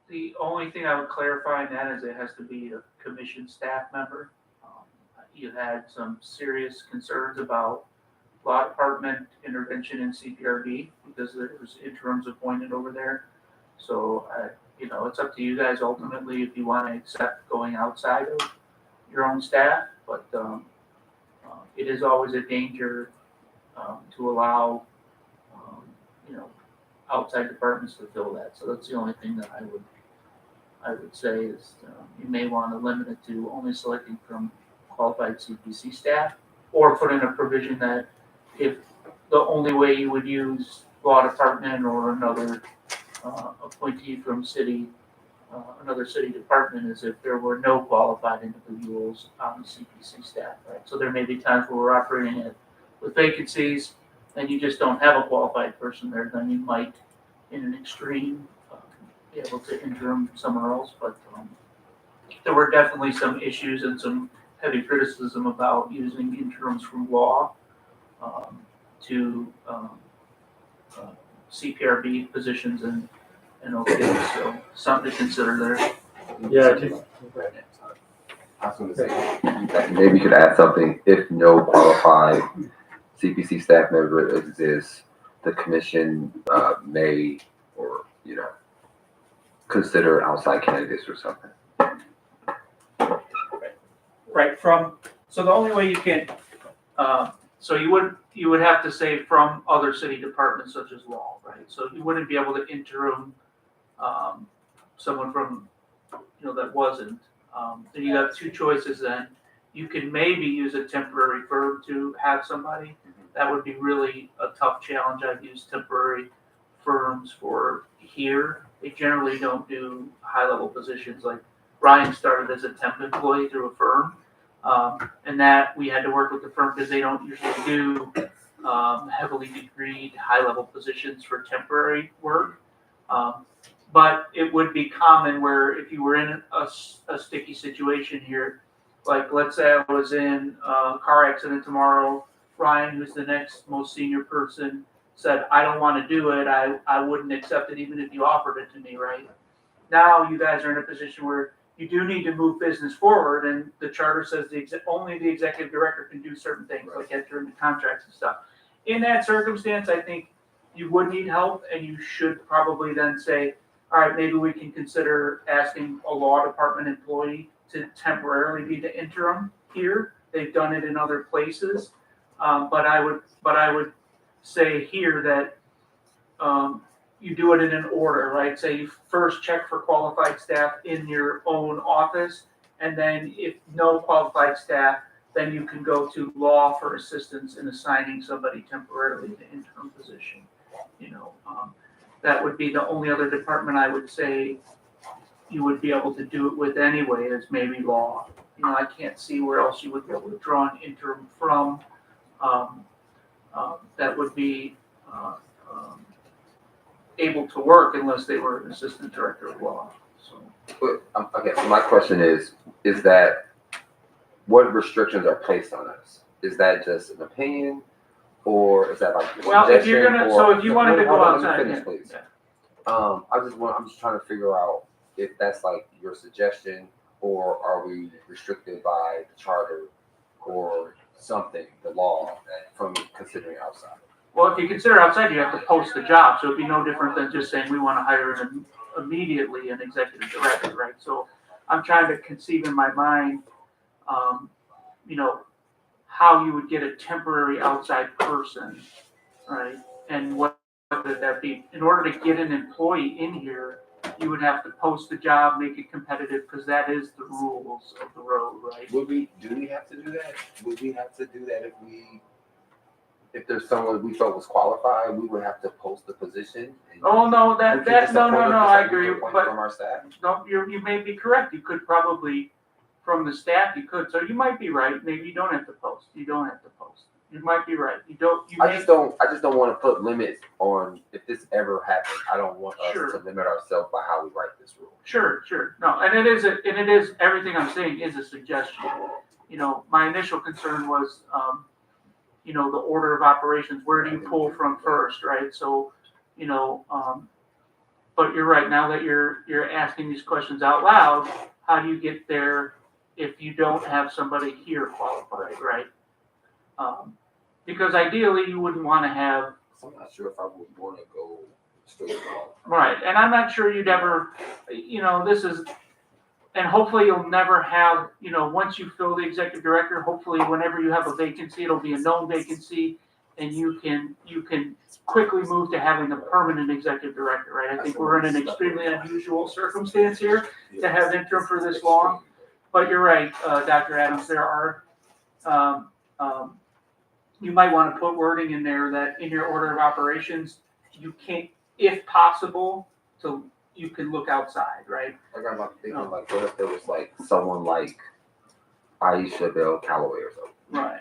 The only thing I would clarify in that is it has to be a commission staff member. You had some serious concerns about law department intervention in CPRD because there was interims appointed over there. So, it's up to you guys ultimately if you want to accept going outside of your own staff, but it is always a danger to allow, outside departments to fill that. So that's the only thing that I would say is you may want to limit it to only selecting from qualified CPC staff, or put in a provision that if the only way you would use law department or another appointee from another city department is if there were no qualified individuals on the CPC staff, right? So there may be times where we're operating with vacancies and you just don't have a qualified person there, then you might, in an extreme, be able to interim somewhere else. But there were definitely some issues and some heavy criticism about using interims from law to CPRB positions and okay, so something to consider there.
Yeah, I do.
I was gonna say, that maybe you could add something, if no qualified CPC staff member exists, the commission, may, or, consider outside candidates or something.
Right, so the only way you can, so you would have to say from other city departments such as law, right? So you wouldn't be able to interim, someone from, that wasn't. Then you have two choices then. You can maybe use a temporary firm to have somebody. That would be really a tough challenge. I've used temporary firms for here. They generally don't do high-level positions. Like Ryan started as a temp employee through a firm. And that we had to work with the firm because they don't usually do heavily degreed high-level positions for temporary work. But it would be common where if you were in a sticky situation here, like let's say I was in a car accident tomorrow, Ryan, who's the next most senior person, said, I don't want to do it. I wouldn't accept it even if you offered it to me, right? Now you guys are in a position where you do need to move business forward, and the charter says only the executive director can do certain things, like enter into contracts and stuff. In that circumstance, I think you would need help, and you should probably then say, all right, maybe we can consider asking a law department employee to temporarily be the interim here. They've done it in other places, but I would say here that you do it in an order, right? Say you first check for qualified staff in your own office, and then if no qualified staff, then you can go to law for assistance in assigning somebody temporarily to interim position. That would be the only other department I would say you would be able to do it with anyway, is maybe law. I can't see where else you would be able to draw an interim from. That would be able to work unless they were an assistant director of law. So.
But, okay, so my question is that what restrictions are placed on us? Is that just an opinion, or is that like a
well, if you're
suggestion,
gonna,
or-
so if you wanted to go
Let me
outside,
finish,
yeah.
please.
Yeah.
I'm just trying to figure out if that's like your suggestion, or are we restricted by the charter or something, the law, from considering outside?
Well, if you consider outside, you have to post the job, so it'd be no different than just saying we want to hire immediately an executive director, right? So I'm trying to conceive in my mind, how you would get a temporary outside person, right? And what would that be? In order to get an employee in here, you would have to post the job, make it competitive, because that is the rules of the road, right?
Do we have to do that? Would we have to do that if there's someone we felt was qualified, we would have to post the position?
Oh, no,
We could just appoint them just
I
like we
agree,
appoint
but
from our staff?
no, you may be correct. You could probably, from the staff, you could. So you might be right. Maybe you don't have to post. You don't have to post. You might be right.
I just don't want to put limits on if this ever happens. I don't want us
Sure.
to limit ourselves by how we write this rule.
Sure. No, and it is, everything I'm saying is a suggestion. My initial concern was, the order of operations. Where do you pull from first, right? So, but you're right. Now that you're asking these questions out loud, how do you get there if you don't have somebody here qualified, right? Because ideally you wouldn't want to have.
So I'm not sure if I would want to go straight law.
Right, and I'm not sure you'd ever, this is, and hopefully you'll never have, once you fill the executive director, hopefully whenever you have a vacancy, it'll be a known vacancy, and you can quickly move to having a permanent executive director, right? I think we're in an extremely unusual circumstance here to have interim for this long, but you're right, Dr. Adams, there are, you might want to put wording in there that in your order of operations, you can't, if possible, you can look outside, right?
I got like thinking like, what if there was like someone like Aisha Bell Calloway or something?
Right.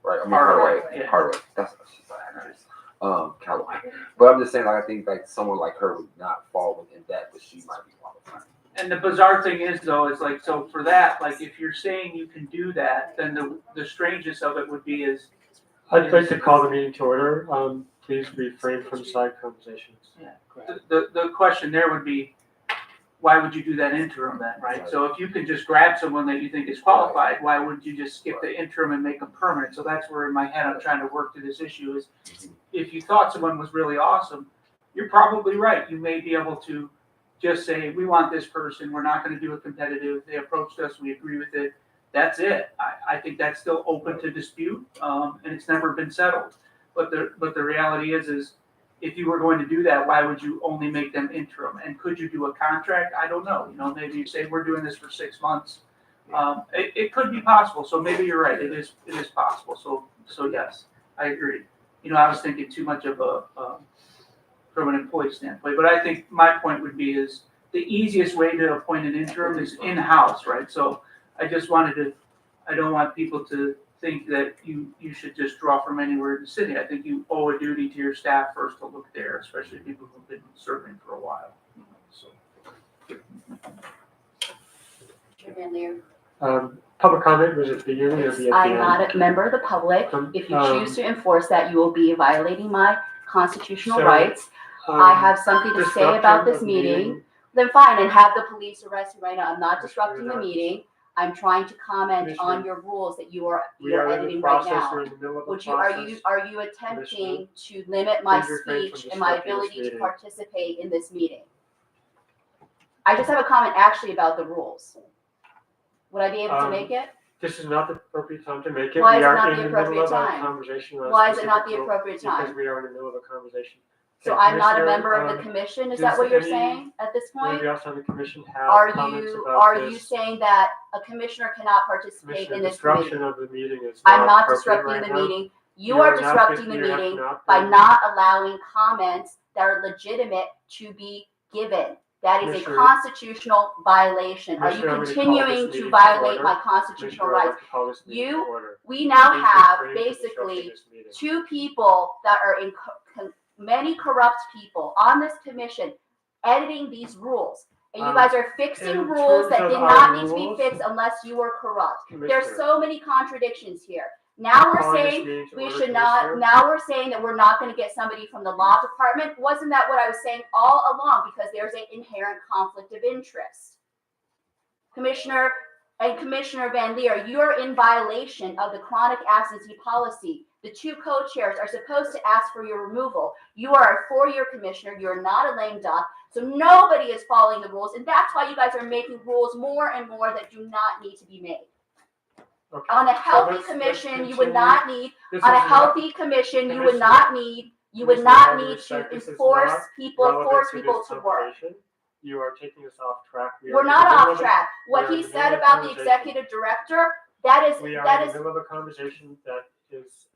Right. I mean
Hardaway,
Hardaway.
yeah.
Hardaway. That's what she's an actress. Calloway. But I'm just saying, like, I think like someone like her would not fall within that, but she might be qualified.
And the bizarre thing is though, is like, so for that, like if you're saying you can do that, then the strangeness of it would be is.
I'd like to call the meeting to order. Please refrain from side conversations.
The question there would be, why would you do that interim then, right? So if you could just grab someone that you think is qualified, why wouldn't you just skip the interim and make them permanent? So that's where in my head I'm trying to work through this issue is, if you thought someone was really awesome, you're probably right. You may be able to just say, we want this person, we're not gonna do it competitive, they approached us, we agree with it, that's it. I think that's still open to dispute, and it's never been settled. But the reality is if you were going to do that, why would you only make them interim? And could you do a contract? I don't know, maybe you say, we're doing this for 6 months. It could be possible, so maybe you're right, it is possible, so yes, I agree. I was thinking too much of from an employee standpoint, but I think my point would be is the easiest way to appoint an interim is in-house, right? So I just I don't want people to think that you should just draw from anywhere in the city. I think you owe a duty to your staff first to look there, especially people who've been serving for a while. So.
Chair Van
Public comment, was it the beginning or the end?
I'm not a member of the public. If you choose to enforce that, you will be violating my constitutional rights. I have something to say about this meeting. Then fine, and have the police arrest me right now. I'm not disrupting the meeting. I'm trying to comment on your rules that you are editing right now. Are you attempting to limit my speech and my ability to participate in this meeting? I just have a comment actually about the rules. Would I be able to make it?
This is not the appropriate time to make it.
Why
We
is it
are
not
in
the
the middle
appropriate
of a
time?
conversation.
Why is it not the appropriate time?
Because we are in the middle of a conversation.
So
Okay,
I'm not a
Commissioner,
member of the commission, is that what you're saying at this point?
Anybody else on the commission have
Are
comments
you,
about
are
this?
you saying that a commissioner cannot participate
Commissioner,
in this committee?
disruption of the meeting is
I'm not
appropriate
disrupting
right
the
now.
meeting. You are disrupting the meeting by not allowing comments that are legitimate to be given. That is a
Commissioner,
constitutional violation. Are you
Commissioner, I'm gonna call
continuing
this
to
meeting
violate
order.
my constitutional
Commissioner, I'd
rights?
like to call this meeting to order.
We now
Please
have
refrain from
basically
disrupting this meeting.
2 people that are in many corrupt people on this commission editing these rules. And you guys are fixing
in
rules that
terms
did
of
not
our
need to be
rules,
fixed unless you were corrupt. There's
Commissioner,
so many contradictions here. Now we're
calling this
saying
meeting to
we
order,
should not,
Commissioner.
now we're saying that we're not going to get somebody from the law department. Wasn't that what I was saying all along? Because there's an inherent conflict of interest. Commissioner Van Leer, you're in violation of the chronic absentee policy. The 2 co-chairs are supposed to ask for your removal. You are a 4-year commissioner. You're not a lame duck. So nobody is following the rules. And that's why you guys are making rules more and more that do not need to be made.
Okay.
On a healthy
let's
commission, you
continue.
would not need,
This
on a
is not-
healthy commission, you would
Commissioner,
not need, you would
Commissioner,
not
all due
need to
respect, this is
enforce
not
people,
relevant
force
to
people
this
to work.
conversation. You are taking us off track.
We're
in
not
the middle
off
of
track. What
we're
he
in the
said
middle of
about the
conversation.
executive director, that is,
We are
that
in
is,
the middle of a conversation that is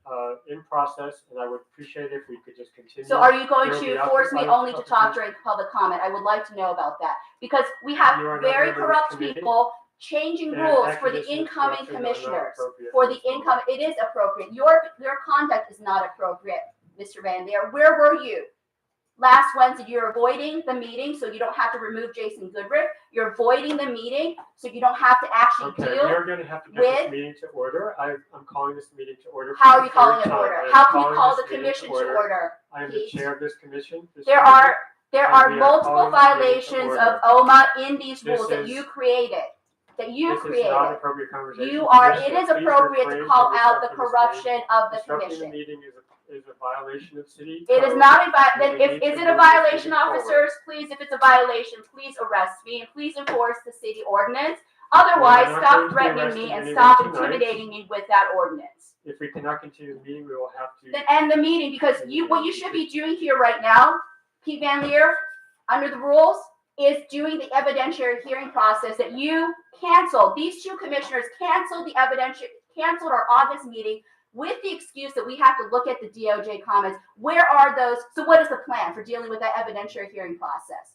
in process, and I would appreciate if we could just continue.
so are you going
There will
to
be
force me
other
only to talk
opportunities.
during public comment? I would like to know about that. Because we
You
have
are not
very
a member of this
corrupt
committee.
people changing
And
rules for the
activism and
incoming
corruption are not
commissioners.
appropriate
For
in
the
this moment.
income, it is appropriate. Your conduct is not appropriate, Mr. Van Leer. Where were you? Last Wednesday, you're avoiding the meeting, so you don't have to remove Jason Goodrich. You're avoiding the meeting, so you don't have to actually
Okay, we
deal.
are gonna have to get
with-
this meeting to order. I'm calling this meeting to order. for
How
the
are you calling
third
it order?
time. I am
How can you
calling
call
this
the
meeting
commission to order?
I am the
Pete?
chair of this commission. This
There
meeting-
are
we are
multiple
calling this meeting to
violations of
order.
OMA in these
This
rules that
is-
you created.
This is not
created.
appropriate conversation.
You are, it
Commissioner,
is
please
appropriate
refrain
to call
from
out the
disrupting this meeting.
corruption of the
Disrupting the
commission.
meeting is a violation of city
It is
code.
not a,
We
then if,
need
is
to
it a
move this
violation,
meeting forward.
officers? Please, if it's a violation, please arrest me and please enforce the city ordinance. Otherwise,
not going
stop
to be
threatening
arresting
me and
anyone
stop
tonight.
intimidating me with that ordinance.
If we cannot continue the meeting, we will have to.
Then end the meeting, because what you should be doing here right now, Pete Van Leer, under the rules, is doing the evidentiary hearing process that you canceled. These 2 commissioners canceled our August meeting with the excuse that we have to look at the DOJ comments. Where are those? So what is the plan for dealing with that evidentiary hearing process?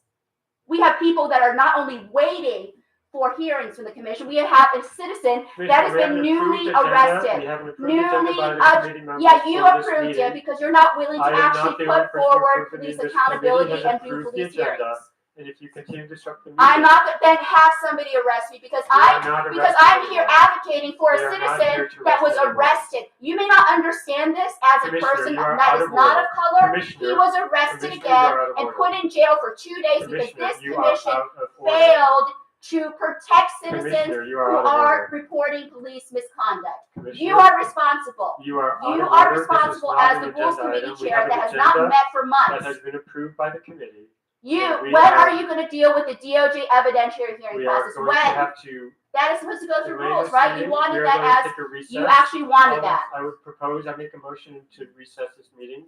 We have people that are not only waiting for hearings from the commission, we have a citizen that has
We have
been
an
newly
approved agenda.
arrested.
We have an approved agenda by the committee members
Yeah, you
for this
approved
meeting.
it because you're not willing to
I am not
actually
the only
put
person
forward
approving
police
this.
accountability
Committee has
and do
approved the
police
agenda.
hearings.
and if you continue to disrupt the meeting.
I'm not gonna then have somebody arrest me because
You are not
because
arresting
I'm here
anyone.
advocating for a
They are not here
citizen
to
that was
arrest anyone.
arrested. You may not understand this as a
Commissioner,
person
you are
that
out
is
of
not
order.
of color. He
Commissioner,
was arrested
Commissioner, you
again
are out of
and
order.
put in jail for 2 days because
Commissioner,
this
you are
commission
out of order.
failed to protect citizens
Commissioner, you
who
are out of
are
order.
reporting police misconduct.
Commissioner,
You are responsible.
you are out
You
of
are
order. This is
responsible
not
as
an
the rules
agenda
committee
item. We
chair
have
that
an
has not
agenda
met for
that
months.
has been approved by the committee.
You,
and we
when
are-
are you gonna deal with the DOJ evidentiary hearing
We are
process?
going to
When?
have to
That is supposed to go through
delay
rules,
this
right?
meeting.
You
We
wanted
are
that
going to
as,
take a recess.
you actually wanted that.
I would propose, I make a motion to recess this meeting.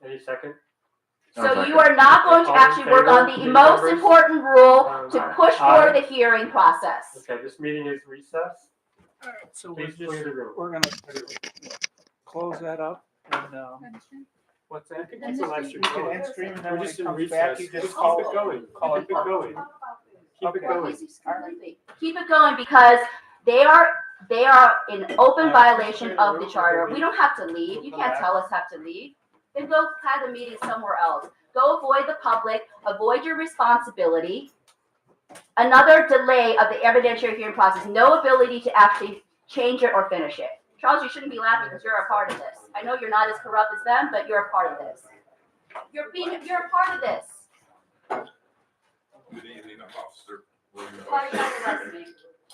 Any second?
So you are not going to
All in
actually work on
favor,
the
committee
most
members?
important rule to
Aye.
push
Aye.
for the hearing process.
Okay, this meeting is recessed.
So we're
Please clear
just,
the room.
we're gonna close that up and, what's that?
It's a live stream.
You can end stream and then
We're
when
just
it
in
comes back, you
recess.
just call
Keep it going.
call it
Keep it going. Keep it
Okay.
going.
Keep it going because they are in open violation of the charter. We don't have to leave. You can't tell us have to leave. Then go have the meeting somewhere else. Go avoid the public, avoid your responsibility. Another delay of the evidentiary hearing process, no ability to actually change it or finish it. Charles, you shouldn't be laughing because you're a part of this. I know you're not as corrupt as them, but you're a part of this. You're a part of this.
Good evening, I'm Officer William
Why are you
Bussey.
not arresting me?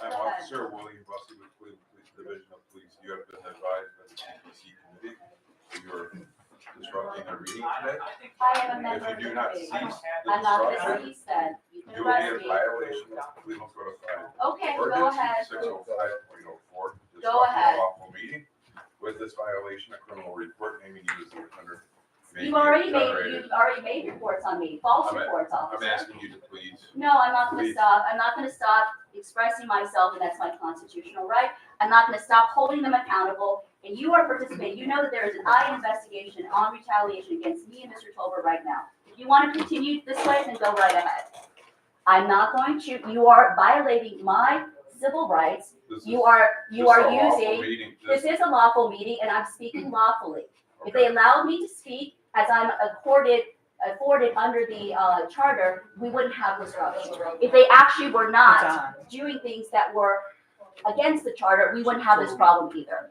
I'm
Go ahead.
Officer William Bussey with Cleveland Police Division of Police. You have been advised by the CPC committee that you are disrupting our meeting today.
I am a member
If
of
you
the
do not
committee.
cease the
I'm not gonna
disruption,
cease then. You can
you will be
arrest
in
me.
violation of Cleveland Code of Fire.
Okay, go
Ordinance
ahead.
605.04,
Go ahead.
disrupting a lawful meeting. With this violation, a criminal report naming you as the offender may be
You've already
generated.
made reports on me, false
I'm
reports,
I'm
officer.
asking you to please.
No, I'm not gonna
Please.
stop. I'm not gonna stop expressing myself, and that's my constitutional right. I'm not gonna stop holding them accountable, and you are participating. You know that there is an eye investigation on retaliation against me and Mr. Tolbert right now. If you wanna continue this way, then go right ahead. I'm not going to, you are violating my civil rights.
This
You
is
are
just a lawful
using,
meeting.
this is a lawful meeting, and I'm speaking lawfully. If they allowed me to speak as I'm afforded under the charter, we wouldn't have disruption. If they actually were not doing things that were against the charter, we wouldn't have this problem either.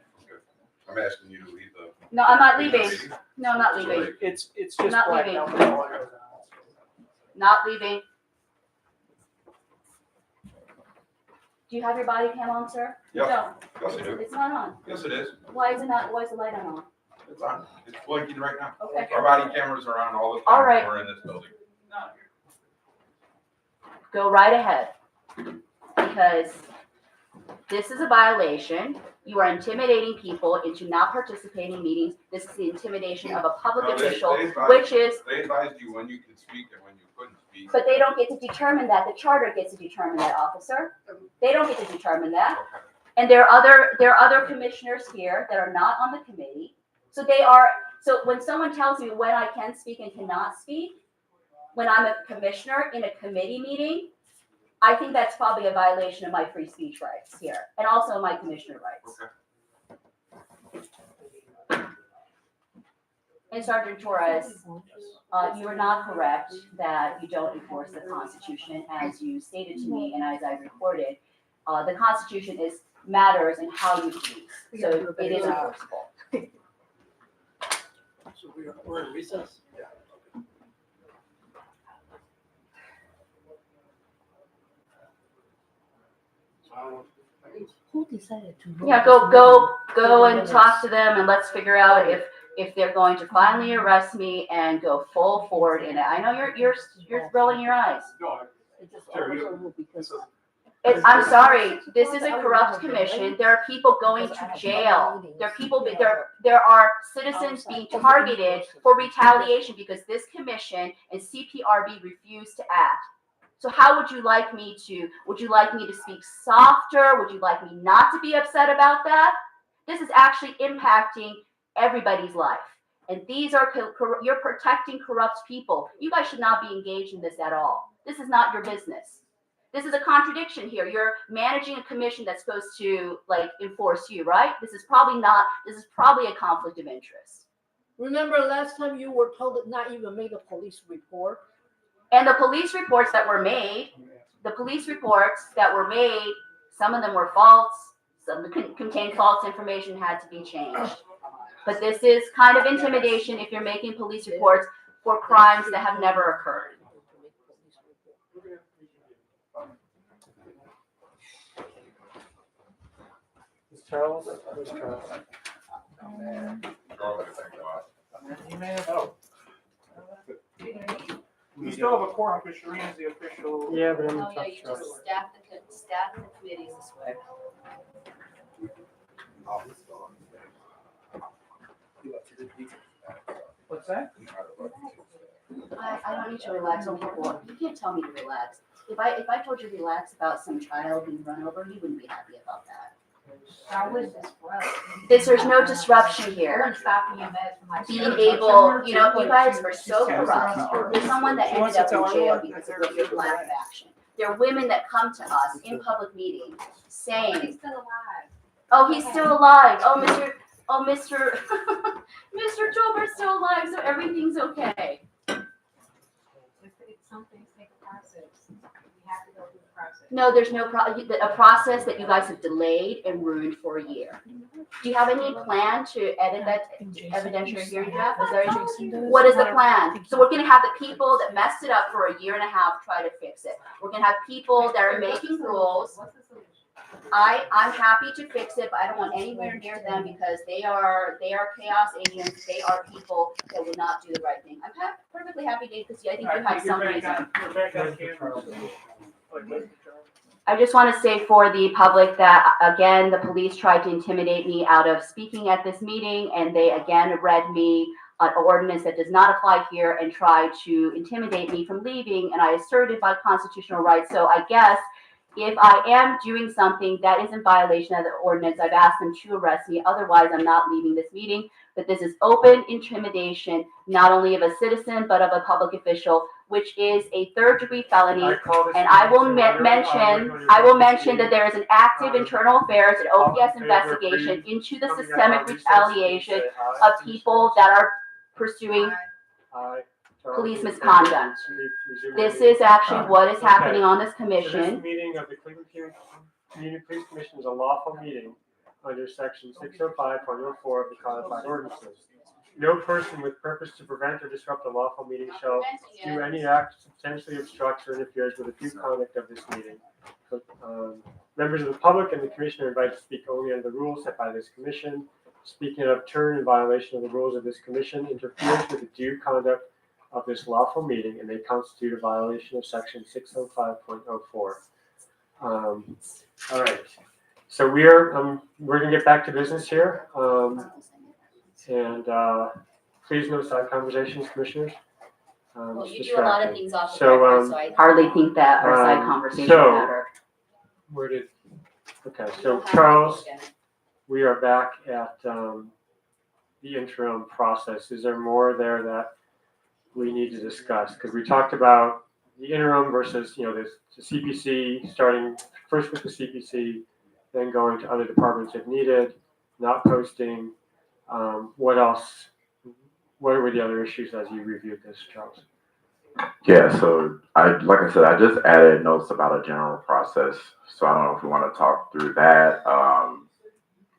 I'm asking you to leave the.
No, I'm not leaving.
meeting.
No, I'm not leaving.
It's just
Not
blacked
leaving.
out.
Not leaving. Do you have your body cam on, sir?
Yes,
No,
yes I do.
it's not on.
Yes, it is.
Why is it not, why is the light not on?
It's on. It's blinking right now.
Okay.
Our body cameras are on all the
All
time
right.
when we're in this building.
Go right ahead. Because this is a violation. You are intimidating people into not participating in meetings. This is the intimidation of a public
No, they
official,
advised-
which is,
They advised you when you could speak and when you couldn't speak.
but they don't get to determine that. The charter gets to determine that, officer. They don't get to determine that.
Okay.
And there are other commissioners here that are not on the committee. So when someone tells me when I can speak and cannot speak, when I'm a commissioner in a committee meeting, I think that's probably a violation of my free speech rights here, and also my commissioner rights.
Okay.
And Sergeant Torres, you are not correct that you don't enforce the Constitution as you stated to me and as I reported. The Constitution matters in how you police, so it is enforceable.
So we're in recess?
Who decided to?
Yeah, go and talk to them and let's figure out if they're going to finally arrest me and go full forward in it. I know you're rolling your eyes.
It just overruled because.
I'm sorry, this is a corrupt commission. There are people going to jail. There are citizens being targeted for retaliation because this commission and CPRB refused to act. So how would you like me to speak softer? Would you like me not to be upset about that? This is actually impacting everybody's life. And these are, you're protecting corrupt people. You guys should not be engaged in this at all. This is not your business. This is a contradiction here. You're managing a commission that's supposed to enforce you, right? This is probably a conflict of interest.
Remember last time you were told to not even make a police report?
And the police reports that were made, some of them were false, some contained false information, had to be changed. But this is kind of intimidation if you're making police reports for crimes that have never occurred.
Charles? Where's Charles?
You may have. We still have a quorum because Sharina is the official.
Yeah, but I'm
Oh, yeah,
not
you
sure.
just staff the committees this way.
What's that?
I don't need to relax on people. You can't tell me to relax. If I told you to relax about some child being run over, you wouldn't be happy about that.
How was this, bro?
There's no disruption
I
here.
wouldn't stop you, Matt, from like.
Being able, you guys are so corrupt. There's someone that ended up in jail because of your lack of action. There are women that come to us in public meetings saying,
He's still alive.
"Oh, he's still alive. Mr. Mr. Tolbert's still alive, so everything's okay."
Some things take a process. We have to go through the process.
No, there's no a process that you guys have delayed and ruined for a year. Do you have any plan to edit that evidentiary hearing draft? What is the plan? So we're gonna have the people that messed it up for a year and a half try to fix it. We're gonna have people that are making rules.
What's the solution?
I'm happy to fix it, but I don't want anywhere near them because they are chaos agents. They are people that will not do the right thing. I'm perfectly happy to, because I think you have some reason.
You're back on camera.
I just want to say for the public that, again, the police tried to intimidate me out of speaking at this meeting, and they again read me an ordinance that does not apply here and tried to intimidate me from leaving, and I asserted my constitutional rights. So I guess if I am doing something that is in violation of the ordinance, I've asked them to arrest me. Otherwise, I'm not leaving this meeting. But this is open intimidation, not only of a citizen, but of a public official, which is a third-degree felony. And I will mention that there is an active internal affairs and OPS investigation into the systemic retaliation of people that are pursuing police misconduct. This is actually what is happening on this
So
commission.
this meeting of the Cleveland Community Police Commission is a lawful meeting under section 605.04 of the codified ordinances. No person with purpose to prevent or disrupt a lawful meeting shall do any act that substantially obstructs or interferes with the due conduct of this meeting. Members of the public and the commission are invited to speak only under the rules set by this commission. Speaking out of turn in violation of the rules of this commission interferes with the due conduct of this lawful meeting and may constitute a violation of section 605.04. All right. So we're gonna get back to business here. Please no side conversations, commissioners.
Well,
It's
you do a lot of
distracting.
things off the
So,
record, so I hardly think that our side conversation
so-
matter.
So Charles, we are back at the interim process. Is there more there that we need to discuss? Because we talked about the interim versus, the CPC, starting first with the CPC, then going to other departments if needed, not posting. What else? What were the other issues as you reviewed this, Charles?
Yeah, so like I said, I just added notes about a general process. So I don't know if we want to talk through that,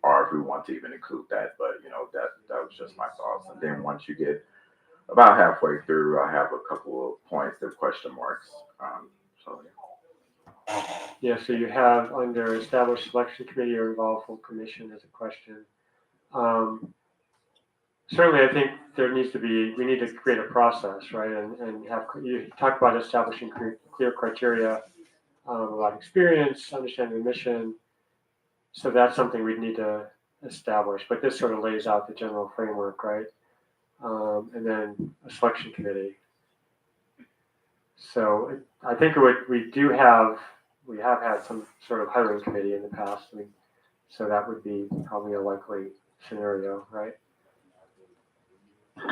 or if we want to even include that, but that was just my thoughts. And then once you get about halfway through, I have a couple of points of question marks.
Yeah, so you have under established selection committee or involved full commission as a question. Certainly, I think we need to create a process, right? And you talk about establishing clear criteria about experience, understanding the mission. So that's something we'd need to establish, but this sort of lays out the general framework, right? And then a selection committee. So I think we have had some sort of hiring committee in the past. So that would be probably a likely scenario, right?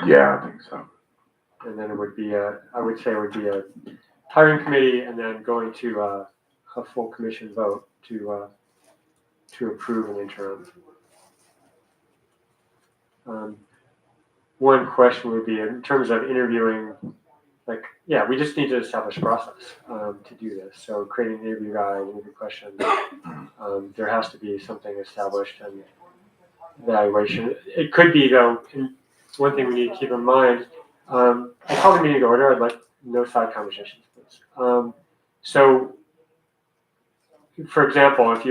Yeah, I think so.
And then it would be I would say it would be a hiring committee and then going to a full commission vote to approve an interim. One question would be in terms of interviewing, like, yeah, we just need to establish a process to do this. So creating an interview guide, interview questions, there has to be something established and evaluation. It could be though, one thing we need to keep in mind, I call the meeting to order. I'd like no side conversations, please. So, for example, if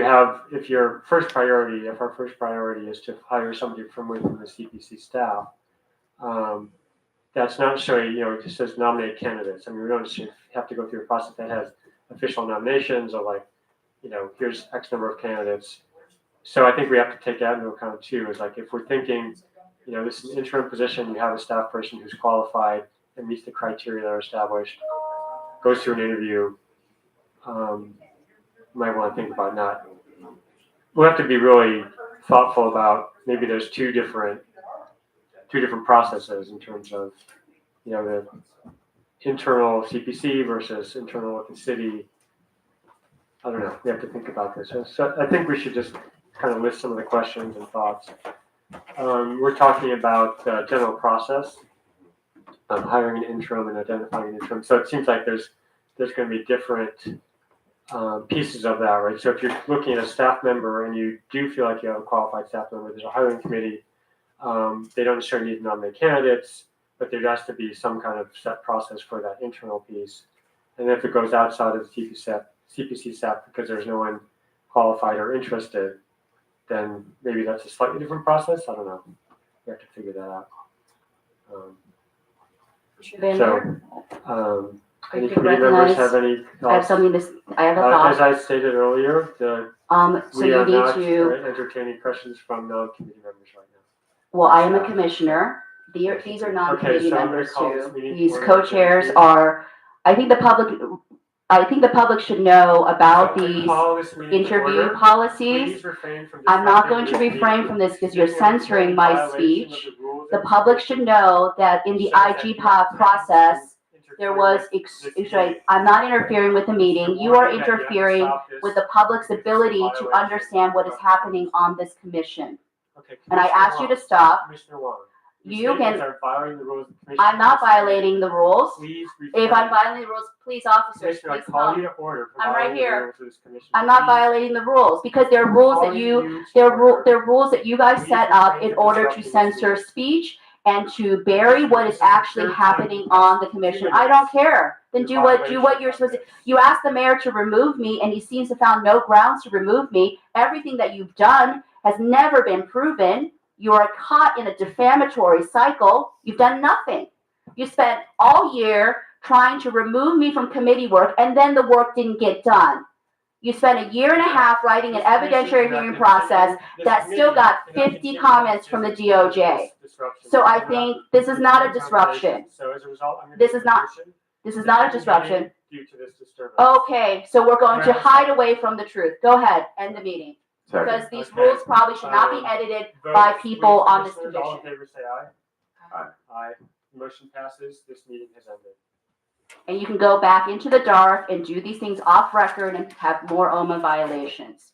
our first priority is to hire somebody from within the CPC staff, that's not showing, it just says nominate candidates. I mean, we don't have to go through a process that has official nominations or like, here's X number of candidates. So I think we have to take that into account too, is like if we're thinking, this is an interim position, you have a staff person who's qualified and meets the criteria that are established, goes through an interview, might want to think about not. We'll have to be really thoughtful about maybe there's two different processes in terms of, the internal CPC versus internal with the city. I don't know. We have to think about this. So I think we should just kind of list some of the questions and thoughts. We're talking about general process, hiring an interim and identifying an interim. So it seems like there's going to be different pieces of that, right? So if you're looking at a staff member and you do feel like you have a qualified staff member, there's a hiring committee. They don't necessarily need to nominate candidates, but there has to be some kind of set process for that internal piece. And if it goes outside of the CPC staff because there's no one qualified or interested, then maybe that's a slightly different process. I don't know. We have to figure that out. Any committee members have any
I have
thoughts?
I have a thought.
As I stated earlier,
So
we
you
are
need
not
to,
entertaining questions from non-committee members right now.
well, I am a commissioner. These are non-committee
so I'm gonna
members
call this
too.
meeting
These
to order.
co-chairs are, I think the public should know about
So I
these
call this meeting to
interview
order.
policies.
Please refrain from
I'm not going
disrupting
to
this
refrain
meeting.
from this because you're
This is a
censoring my
violation of
speech.
the rules
The
and
public should know that in the
So that
IG
you have
process,
to
there
interfere
was,
with this meeting.
I'm not interfering with the meeting. You are
Warning that you have to
interfering
stop this.
with the public's
This is a
ability to
violation
understand what is
of-
happening on this commission.
Okay,
And I
Commissioner
asked you to
Wong.
stop.
Commissioner Wong.
You
statements
can,
are violating the rules of the commission.
I'm not violating the rules.
Please
If I'm violating the rules, please, officers,
Commissioner, I
please
call
come.
you to order for
I'm right
violating the
here.
rules of this commission.
I'm not
Please.
violating the rules because there are rules that there are rules that you guys
Please
set up
refrain
in
from
order to
disrupting this
censor
meeting.
speech and to bury what is
This is the
actually
third time
happening
you've
on the
asked
commission.
2
I don't care. Then
in
do what
violation
you're
of
supposed to.
this.
You asked the mayor to remove me and he seems to found no grounds to remove me. Everything that you've done has never been proven. You are caught in a defamatory cycle. You've done nothing. You spent all year trying to remove me from committee work and then the work didn't get done. You spent a year and a half writing an evidentiary hearing process that still got 50 comments from the DOJ. So I think this is not a disruption.
So as a result, I'm
This is not a disruption.
due to this disturbance.
Okay, so we're going to hide away from the truth. Go ahead, end the meeting. Because
Second.
these
Okay.
rules probably should not be edited
Vote,
by people
please,
on this
commissioners. All in
commission.
favor, say aye.
Aye.
Aye. Motion passes. This meeting has ended.
And you can go back into the dark and do these things off record and have more OMA violations.